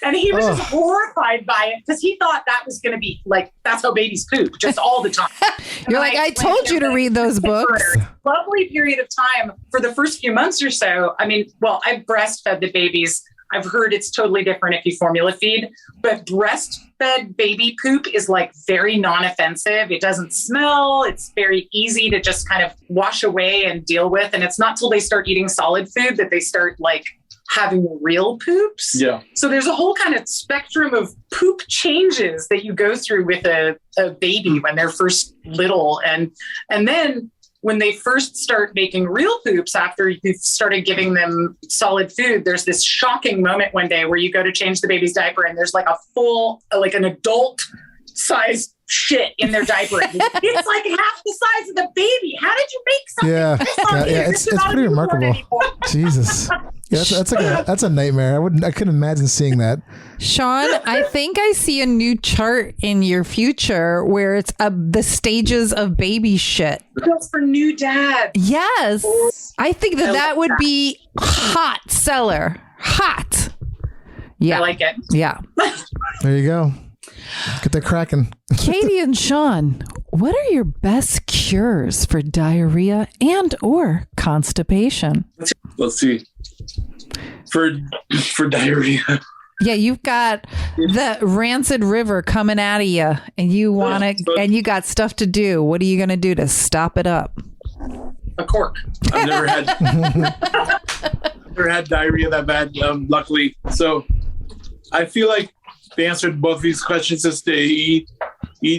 And he was just horrified by it because he thought that was going to be that's how babies poop, just all the time. You're like, I told you to read those books. Lovely period of time for the first few months or so. I mean, well, I've breastfed the babies. I've heard it's totally different if you formula feed, but breastfed baby poop is very non-offensive. It doesn't smell. It's very easy to just kind of wash away and deal with. And it's not till they start eating solid food that they start having real poops. Yeah. So there's a whole kind of spectrum of poop changes that you go through with a baby when they're first little. And then when they first start making real poops after you've started giving them solid food, there's this shocking moment one day where you go to change the baby's diaper and there's a full, an adult size shit in their diaper. It's half the size of the baby. How did you make something? Yeah, it's pretty remarkable. Jesus. Yeah, that's a nightmare. I couldn't imagine seeing that. Sean, I think I see a new chart in your future where it's the stages of baby shit. That's for new dads. Yes. I think that would be hot seller. Hot. Yeah. I like it. Yeah. There you go. Get that cracking. Katie and Sean, what are your best cures for diarrhea and or constipation? Let's see. For diarrhea. Yeah, you've got the Rancid River coming out of you, and you want it, and you got stuff to do. What are you going to do to stop it up? A cork. I've never had diarrhea that bad, luckily. So I feel like the answer to both of these questions is to eat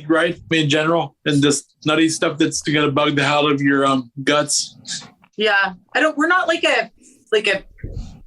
right in general, and just nutty stuff that's going to bug the hell out of your guts. Yeah, we're not like a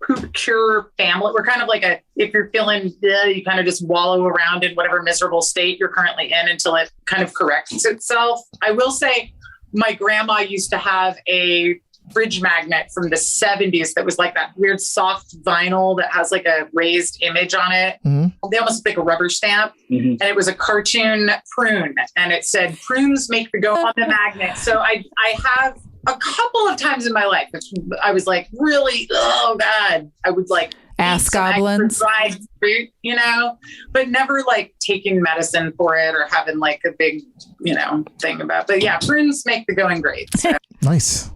poop cure family. We're kind of if you're feeling you kind of just wallow around in whatever miserable state you're currently in until it kind of corrects itself. I will say my grandma used to have a fridge magnet from the 70s that was that weird soft vinyl that has a raised image on it. Mm-hmm. They almost look like a rubber stamp. Mm-hmm. And it was a cartoon prune, and it said prunes make the go on the magnet. So I have a couple of times in my life I was really, oh God, I would Ass Goblins, dried fruit, but never taking medicine for it or having a big thing about it. But yeah, prunes make the going great. So. Nice.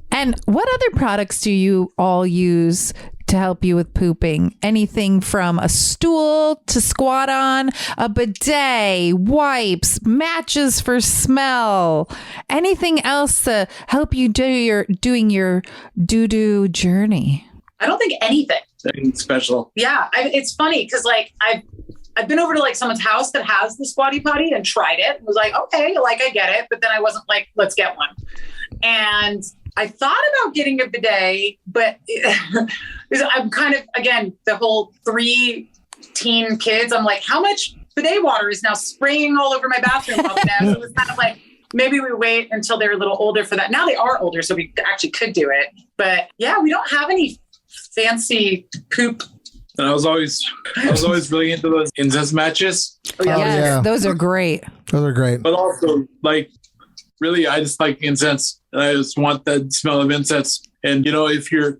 And what other products do you all use to help you with pooping? Anything from a stool to squat on, a bidet, wipes, matches for smell, anything else to help you doing your doo-doo journey? I don't think anything. Anything special. Yeah. It's funny because I've been over to like someone's house that has the squatty potty and tried it. Was like, okay, like I get it. But then I wasn't like, let's get one. And I thought about getting a bidet, but I'm kind of, again, the whole 3 teen kids. I'm like, how much bidet water is now spraying all over my bathroom? So it was kind of like, maybe we wait until they're a little older for that. Now they are older, so we actually could do it. But yeah, we don't have any fancy poop. And I was always really into those incense matches. Oh, yeah. Yes, yeah. those are great. Those are great. But also, like, really, I just like incense. And I just want that smell of incense. And you know, if your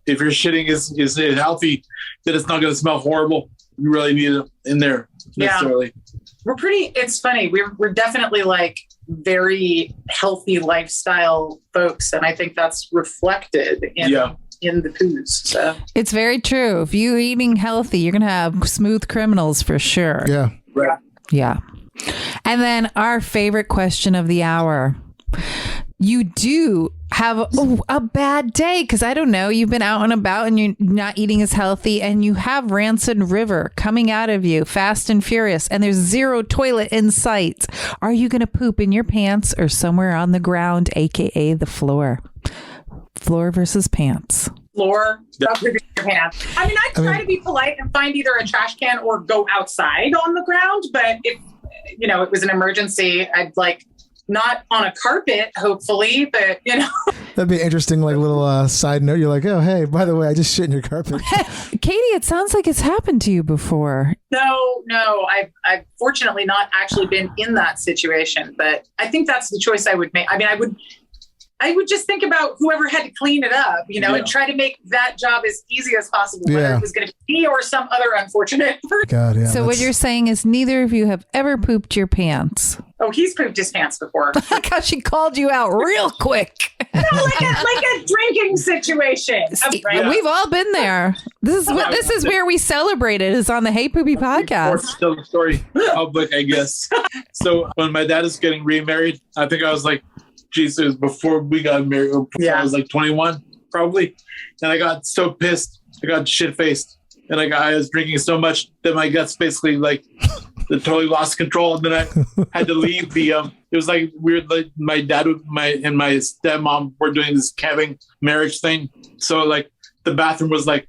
shitting is healthy, then it's not going to smell horrible. You really need it in there necessarily. Yeah. It's funny. We're definitely like very healthy lifestyle folks, and I think that's reflected in the poos. So It's very true. If you're eating healthy, you're going to have smooth criminals for sure. Yeah. Right. Yeah. And then our favorite question of the hour. You do have a bad day because I don't know, you've been out and about and you're not eating as healthy and you have Rancid River coming out of you fast and furious and there's 0 toilet in sight. Are you going to poop in your pants or somewhere on the ground, aka the floor? Floor versus pants. Floor, pants. I mean, I try to be polite and find either a trash can or go outside on the ground, but if it was an emergency, I'd like not on a carpet, hopefully, but That'd be interesting, like little side note. You're like, oh, hey, by the way, I just shit in your carpet. Katie, it sounds like it's happened to you before. No, I've fortunately not actually been in that situation, but I think that's the choice I would make. I mean, I would just think about whoever had to clean it up, and try to make that job as easy as possible, whether it was going to be me or some other unfortunate person. God, yeah. So what you're saying is neither of you have ever pooped your pants. Oh, he's pooped his pants before. Because she called you out real quick. No, like a drinking situation. Right? We've all been there. This is where we celebrate it, is on the HeyPoopy podcast. Tell the story public, I guess. So when my dad is getting remarried, I think I was like, Jesus, before we got married, I was like 21, probably. And I got so pissed. I got shit-faced. And I was drinking so much that my guts basically totally lost control. And then I had to leave it was like weird. Like my dad and my stepmom were doing this camping marriage thing. So like the bathroom was like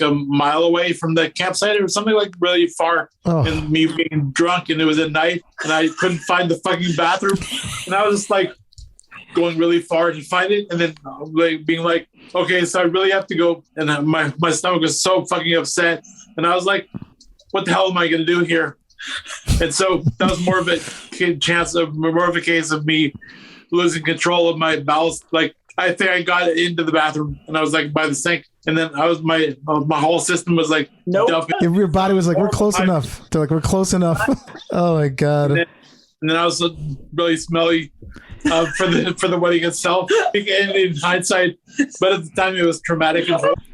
a mile away from the campsite or something, like really far. Oh. And me being drunk, and it was at night and I couldn't find the fucking bathroom. And I was just like, going really far to find it, and then like being like, okay, so I really have to go. And my stomach was so fucking upset, and I was like, what the hell am I going to do here? And so that was more of a case of me losing control of my bowels. Like I think I got into the bathroom and I was like by the sink, and then I was my whole system was like, nope. Your body was like, we're close enough. They're like, we're close enough. Oh my God. And then I was really smelly for the wedding itself, and in hindsight, but at the time it was traumatic.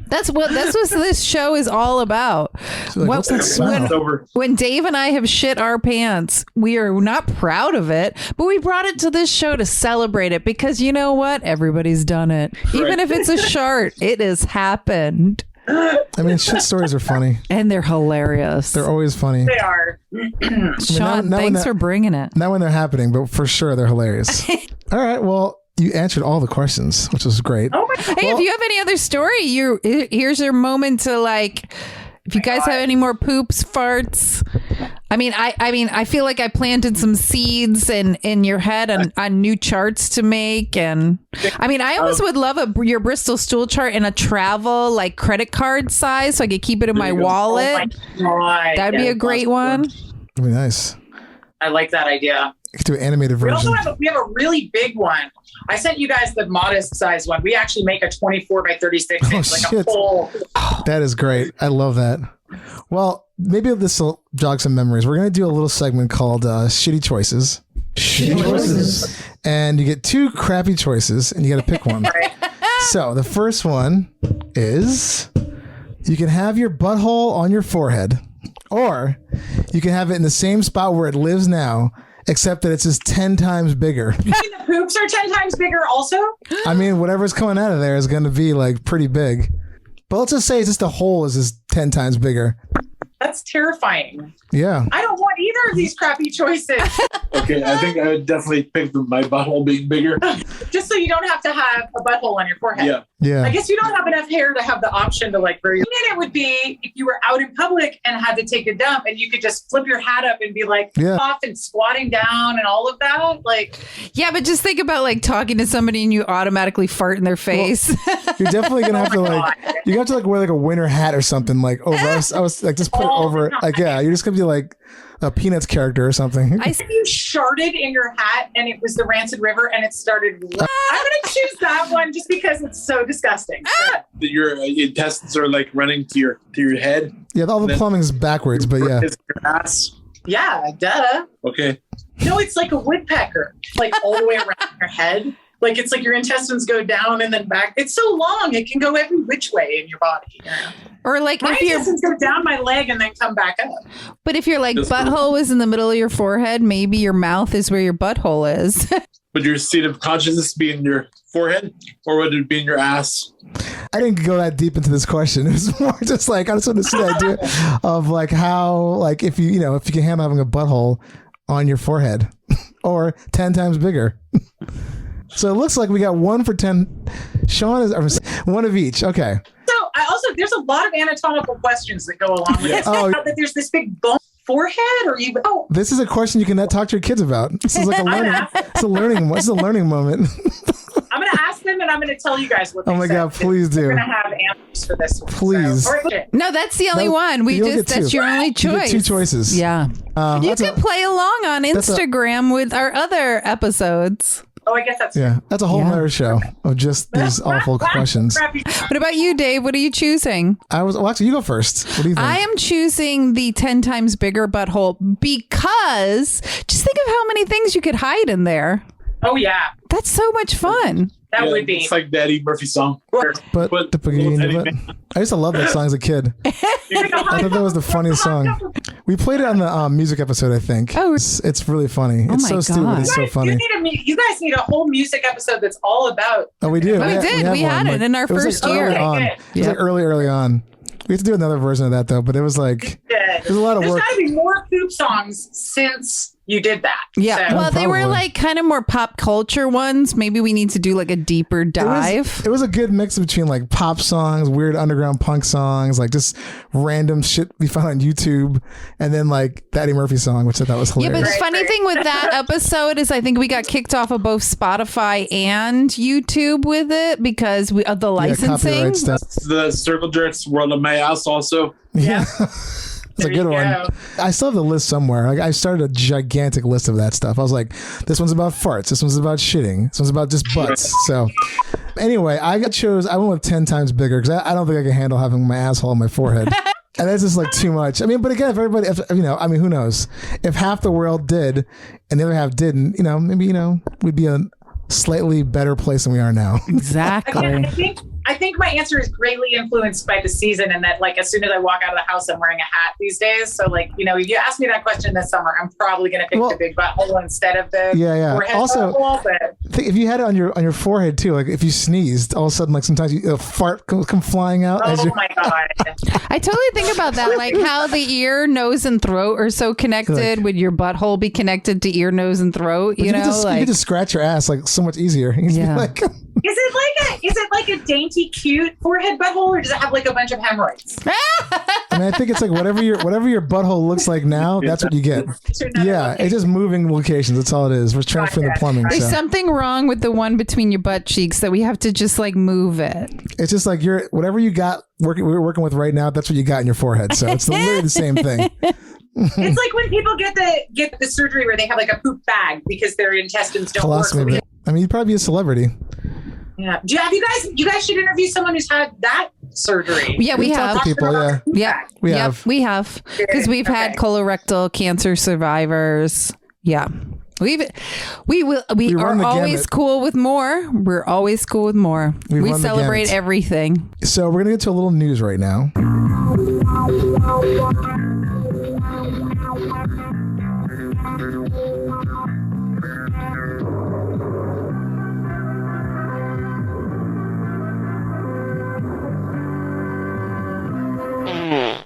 That's what this show is all about. So like, what's that smell? When Dave and I have shit our pants, we are not proud of it, but we brought it to this show to celebrate it because you know what? Everybody's done it. Right. Even if it's a shart, it has happened. I mean, shit stories are funny. And they're hilarious. They're always funny. They are. Sean, thanks for bringing it. Not when they're happening, but for sure they're hilarious. All right, well, you answered all the questions, which was great. Oh my God. Hey, if you have any other story, here's your moment to like, if you guys have any more poops, farts. I mean, I feel like I planted some seeds in your head on new charts to make. And I mean, I almost would love your Bristol Stool Chart in a travel like credit card size so I could keep it in my wallet. Oh my God. That'd be a great one. That'd be nice. I like that idea. You could do an animated version. We have a really big one. I sent you guys the modest size one. We actually make a 24 by 36 inch, like a full. That is great. I love that. Well, maybe this will jog some memories. We're going to do a little segment called Shitty Choices. Shitty Choices. And you get 2 crappy choices, and you got to pick one. Right. So the first one is you can have your butthole on your forehead, or you can have it in the same spot where it lives now, except that it's just 10 times bigger. I mean, the poops are 10 times bigger also? I mean, whatever's coming out of there is going to be like pretty big. But let's just say it's just the hole is just 10 times bigger. That's terrifying. Yeah. I don't want either of these crappy choices. Okay, I think I would definitely pick my butthole being bigger. Just so you don't have to have a butthole on your forehead. Yeah. Yeah. I guess you don't have enough hair to have the option to like grow your. And it would be if you were out in public and had to take a dump and you could just flip your hat up and be like off and squatting down and all of that. Like, Yeah, but just think about like talking to somebody and you automatically fart in their face. You're definitely gonna have to God. you have to like wear like a winter hat or something like over us. I was like just put it All over the time. like you're just gonna be like a Peanuts character or something. I if you sharted in your hat and it was the Rancid River and it started, I'm going to choose that one just because it's so disgusting. Your intestines are like running to your head. Yeah, all the Then- plumbing's backwards, but yeah. It's your ass. Yeah, duh. Okay. No, it's like a woodpecker, like all the way around your head. Like it's like your intestines go down and then back. It's so long; it can go every which way in your body. You know? Or like My if you're, intestines go down my leg and then come back up. but if your like Just- butthole was in the middle of your forehead, maybe your mouth is where your butthole is. Would your seat of consciousness be in your forehead, or would it be in your ass? I didn't go that deep into this question. It was more just like I just want to see the idea of like how like if you can handle having a butthole on your forehead or 10 times bigger. So it looks like we got 1 for 10. Sean is one of each. Okay. So I also there's a lot of anatomical questions that go along with this. Oh. That there's this big bone forehead, or you. Oh, This is a question you can talk to your kids about. This is like a learning moment. I'm going to ask them and I'm going to tell you guys what. They Oh my said. God, please We're do. going to have answers for this one. Please. So, all right, No, that's the only one. We you'll just get that's two. your only You choice. get 2 choices. Yeah. You that's can play along on that's a- Instagram with our other episodes. Oh, I guess that's Yeah, that's a whole Yeah. nother show of just these awful questions. crappy. What about you, Dave? What are you choosing? Actually, you go first. What do you think? I am choosing the 10 times bigger butthole because just think of how many things you could hide in there. Oh yeah, That's so much fun. that would be. It's like the Eddie Murphy song. But Put the beginning of little it. teddy bear. I used to love that song as a kid. I thought that was the funniest song. We played it on the music episode, I think. Oh. It's really funny. Oh It's my so stupid. God. It's so funny. You guys need a whole music episode that's all about. Oh, we do. We did. have We had one. it in our It was, first like, year. Early on. Okay, It was like early on. We have to do another version of that though. But it was like there's a lot of There's work. got to be more poop songs since you did that. Yeah. So- Well, they were probably. like kind of more pop culture ones. Maybe we need to do like a deeper dive. It was a good mix between like pop songs, weird underground punk songs, like just random shit we found on YouTube, and then like the Eddie Murphy song, which I thought was Yeah, but hilarious. the funny thing with that episode is I think we got kicked off of both Spotify and YouTube with it because of the licensing. copyright stuff. The Circle Jerks World of My Ass also. Yeah. It's a There good you one. go. I still have the list somewhere. Like I started a gigantic list of that stuff. I was like, this one's about farts. This one's about shitting. This one's about just butts. So anyway, I went with 10 times bigger because I don't think I can handle having my asshole on my forehead. And that's just like too much. I mean, but again, if everybody, who knows? If half the world did and the other half didn't, maybe, we'd be a slightly better place than we are now. Exactly. Again, I think my answer is greatly influenced by the season, and that like as soon as I walk out of the house, I'm wearing a hat these days. So like if you ask me that question this summer, I'm probably going to pick the big butthole instead of the forehead Also, butthole. But if you had it on your forehead too, like if you sneezed, all of a sudden, like sometimes a fart come flying out. oh my god, I totally think about that, like how the ear, nose, and throat are so connected. Would your butthole be connected to ear, nose, and throat? You know, you could just scratch your ass like so much easier. You can just be Yeah. like, is it like a dainty, cute forehead butthole, or does it have like a bunch of hemorrhoids? I mean, I think it's like whatever your butthole looks like now, that's what you get. Yeah, it's just moving locations. That's all it is. We're transferring the plumbing. There's So. something wrong with the one between your butt cheeks that we have to just like move it. It's just like whatever you got we're working with right now. That's what you got in your forehead. So it's literally the same thing. It's like when people get the surgery where they have like a poop bag because their intestines don't work. Colostomy. But, I mean, you'd probably be a celebrity. Yeah. You guys should interview someone who's had that surgery. Yeah, we We've talked have. to people, yeah. Yeah, We have. We have because we've had colorectal cancer survivors. Yeah. We run are the always gamut. cool with more. We're always cool with more. We We run the celebrate gamut. everything. So we're gonna get to a little news right now.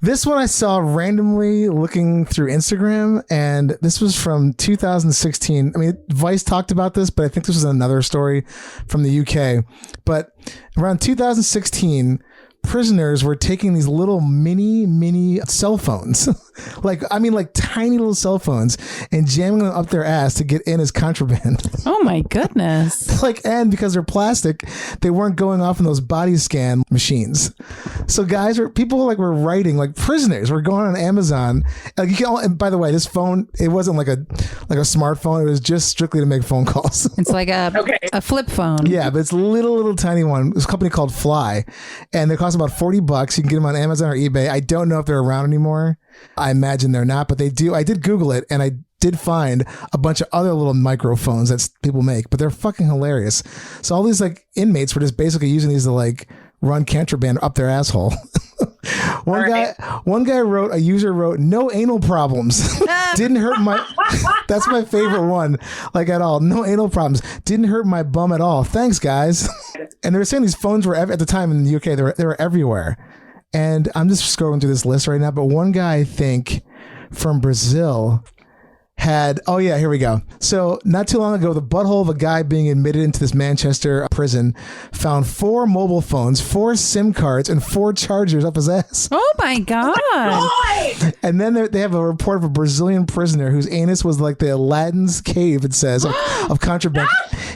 This one I saw randomly looking through Instagram, and this was from 2016. I mean, Vice talked about this, but I think this was another story from the UK. But around 2016, prisoners were taking these little mini cell phones, like tiny little cell phones, and jamming them up their ass to get in as contraband. Oh my goodness. And because they're plastic, they weren't going off in those body scan machines. So people were writing, like prisoners were going on Amazon. And by the way, this phone, it wasn't like a smartphone. It was just strictly to make phone calls. It's like a flip phone. Yeah, but it's a little tiny one. It's a company called Fly, and they cost about $40. You can get them on Amazon or eBay. I don't know if they're around anymore. I imagine they're not, but they do. I did Google it, and I did find a bunch of other little microphones that people make, but they're fucking hilarious. So all these inmates were just basically using these to run contraband up their asshole. One user wrote, "No anal problems. Didn't hurt my." That's my favorite one, at all. No anal problems. Didn't hurt my bum at all. Thanks, guys. And they were saying these phones were at the time in the UK. They were everywhere. And I'm just scrolling through this list right now. But one guy, I think, from Brazil here we go. So not too long ago, the butthole of a guy being admitted into this Manchester prison found 4 mobile phones, 4 SIM cards, and 4 chargers up his ass. Oh my God. And then they have a report of a Brazilian prisoner whose anus was like the Aladdin's cave, it says, of contraband.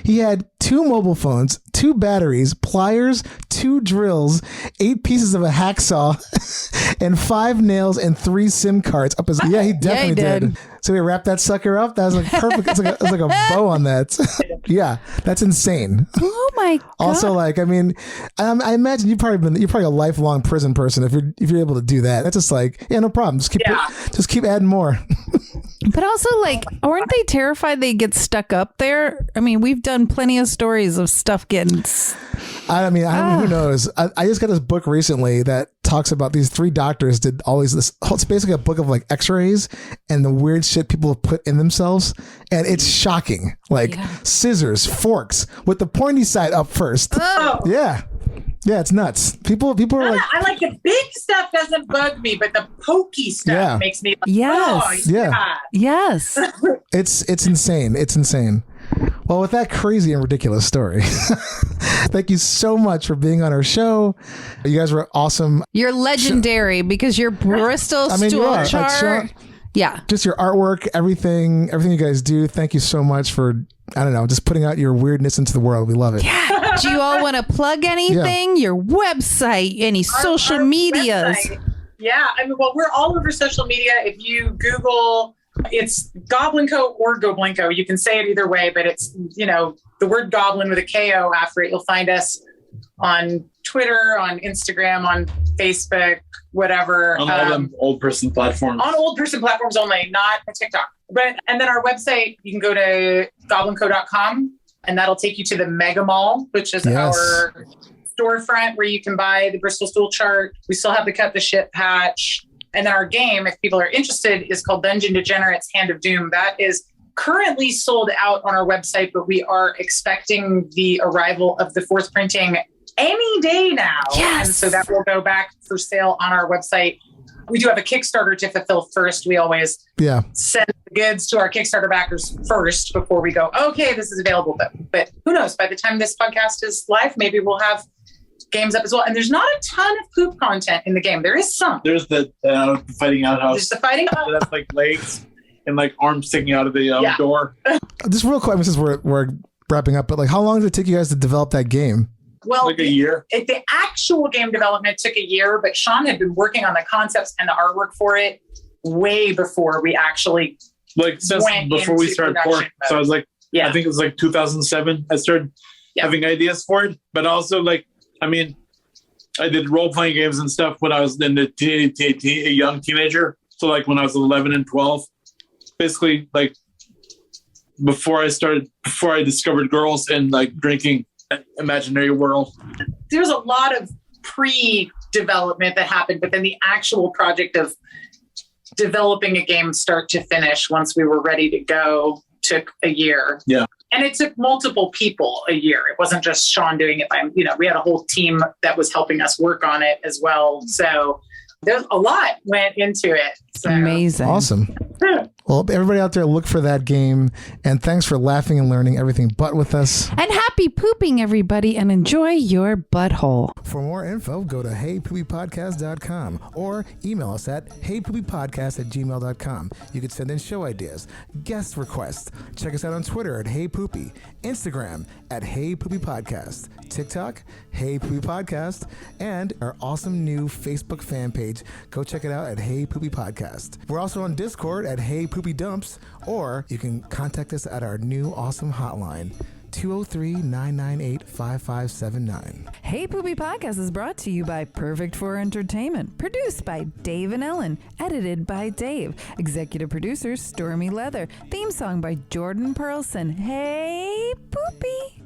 He had 2 mobile phones, 2 batteries, pliers, 2 drills, 8 pieces of a hacksaw, and 5 nails and 3 SIM cards up his. Yeah, he definitely did. So we wrapped that sucker up. That was perfect. It's like a bow on that. Yeah, that's insane. Oh my God. Also, I imagine you're probably a lifelong prison person if you're able to do that. That's just no problem. Just keep adding more. But also, aren't they terrified they get stuck up there? I mean, we've done plenty of stories of stuff getting. I mean, who knows? I just got this book recently that talks about these 3 doctors did it's basically a book of X-rays and the weird shit people have put in themselves, and it's shocking. Scissors, forks with the pointy side up first. Oh. Yeah, it's nuts. People are like, I like the big stuff doesn't bug me, but the pokey stuff makes me. Yes. Yes. It's insane. It's insane. Well, with that crazy and ridiculous story, thank you so much for being on our show. You guys were awesome. You're legendary because you're Bristol Stool Chart. Yeah. Just your artwork, everything you guys do. Thank you so much for, just putting out your weirdness into the world. We love it. Yeah. Do you all want to plug anything? Your website, any social medias? Website. Yeah. We're all over social media. If you Google, it's Goblinko or Goblinko. You can say it either way, but it's, the word Goblin with a KO after it. You'll find us on Twitter, on Instagram, on Facebook, whatever. On all them old person platforms. On old person platforms only, not TikTok. And then our website, you can go to goblinko.com, and that'll take you to the Mega Mall, which is our storefront where you can buy the Bristol Stool Chart. We still have the Cut the Shit patch. And then our game, if people are interested, is called Dungeon Degenerates Hand of Doom. That is currently sold out on our website, but we are expecting the arrival of the 4th printing any day now. Yes. And so that will go back for sale on our website. We do have a Kickstarter to fulfill first. We always send the goods to our Kickstarter backers first before we go, okay, this is available. But who knows? By the time this podcast is live, maybe we'll have games up as well. And there's not a ton of poop content in the game. There is some. There's the fighting outhouse. There's the fighting outhouse. That's legs and arms sticking out of the door. Just real quick, since we're wrapping up, but how long did it take you guys to develop that game? Well, a year. The actual game development took a year, but Sean had been working on the concepts and the artwork for it way before we actually since before we started Pork. So I was I think it was 2007. I started having ideas for it, but also I did role-playing games and stuff when I was in a young teenager. So when I was 11 and 12, basically before I discovered girls and drinking imaginary world. There's a lot of pre-development that happened, but then the actual project of developing a game start to finish once we were ready to go took a year. Yeah. And it took multiple people a year. It wasn't just Sean doing it. We had a whole team that was helping us work on it as well. So There's a lot went into it. So. Amazing. Awesome. Well, everybody out there, look for that game. And thanks for laughing and learning everything but with us. And happy pooping, everybody, and enjoy your butthole. For more info, go to HeyPoopyPodcast.com or email us at HeyPoopyPodcast@gmail.com. You can send in show ideas, guest requests. Check us out on Twitter at HeyPoopy, Instagram at HeyPoopyPodcast, TikTok, HeyPoopyPodcast, and our awesome new Facebook fan page. Go check it out at HeyPoopyPodcast. We're also on Discord at HeyPoopyDumps, or you can contact us at our new awesome hotline, 203-998-5579. Hey Poopy Podcast is brought to you by Perfect for Entertainment. Produced by Dave and Ellen. Edited by Dave. Executive producer Stormy Leather. Theme song by Jordan Perlson. Hey Poopy!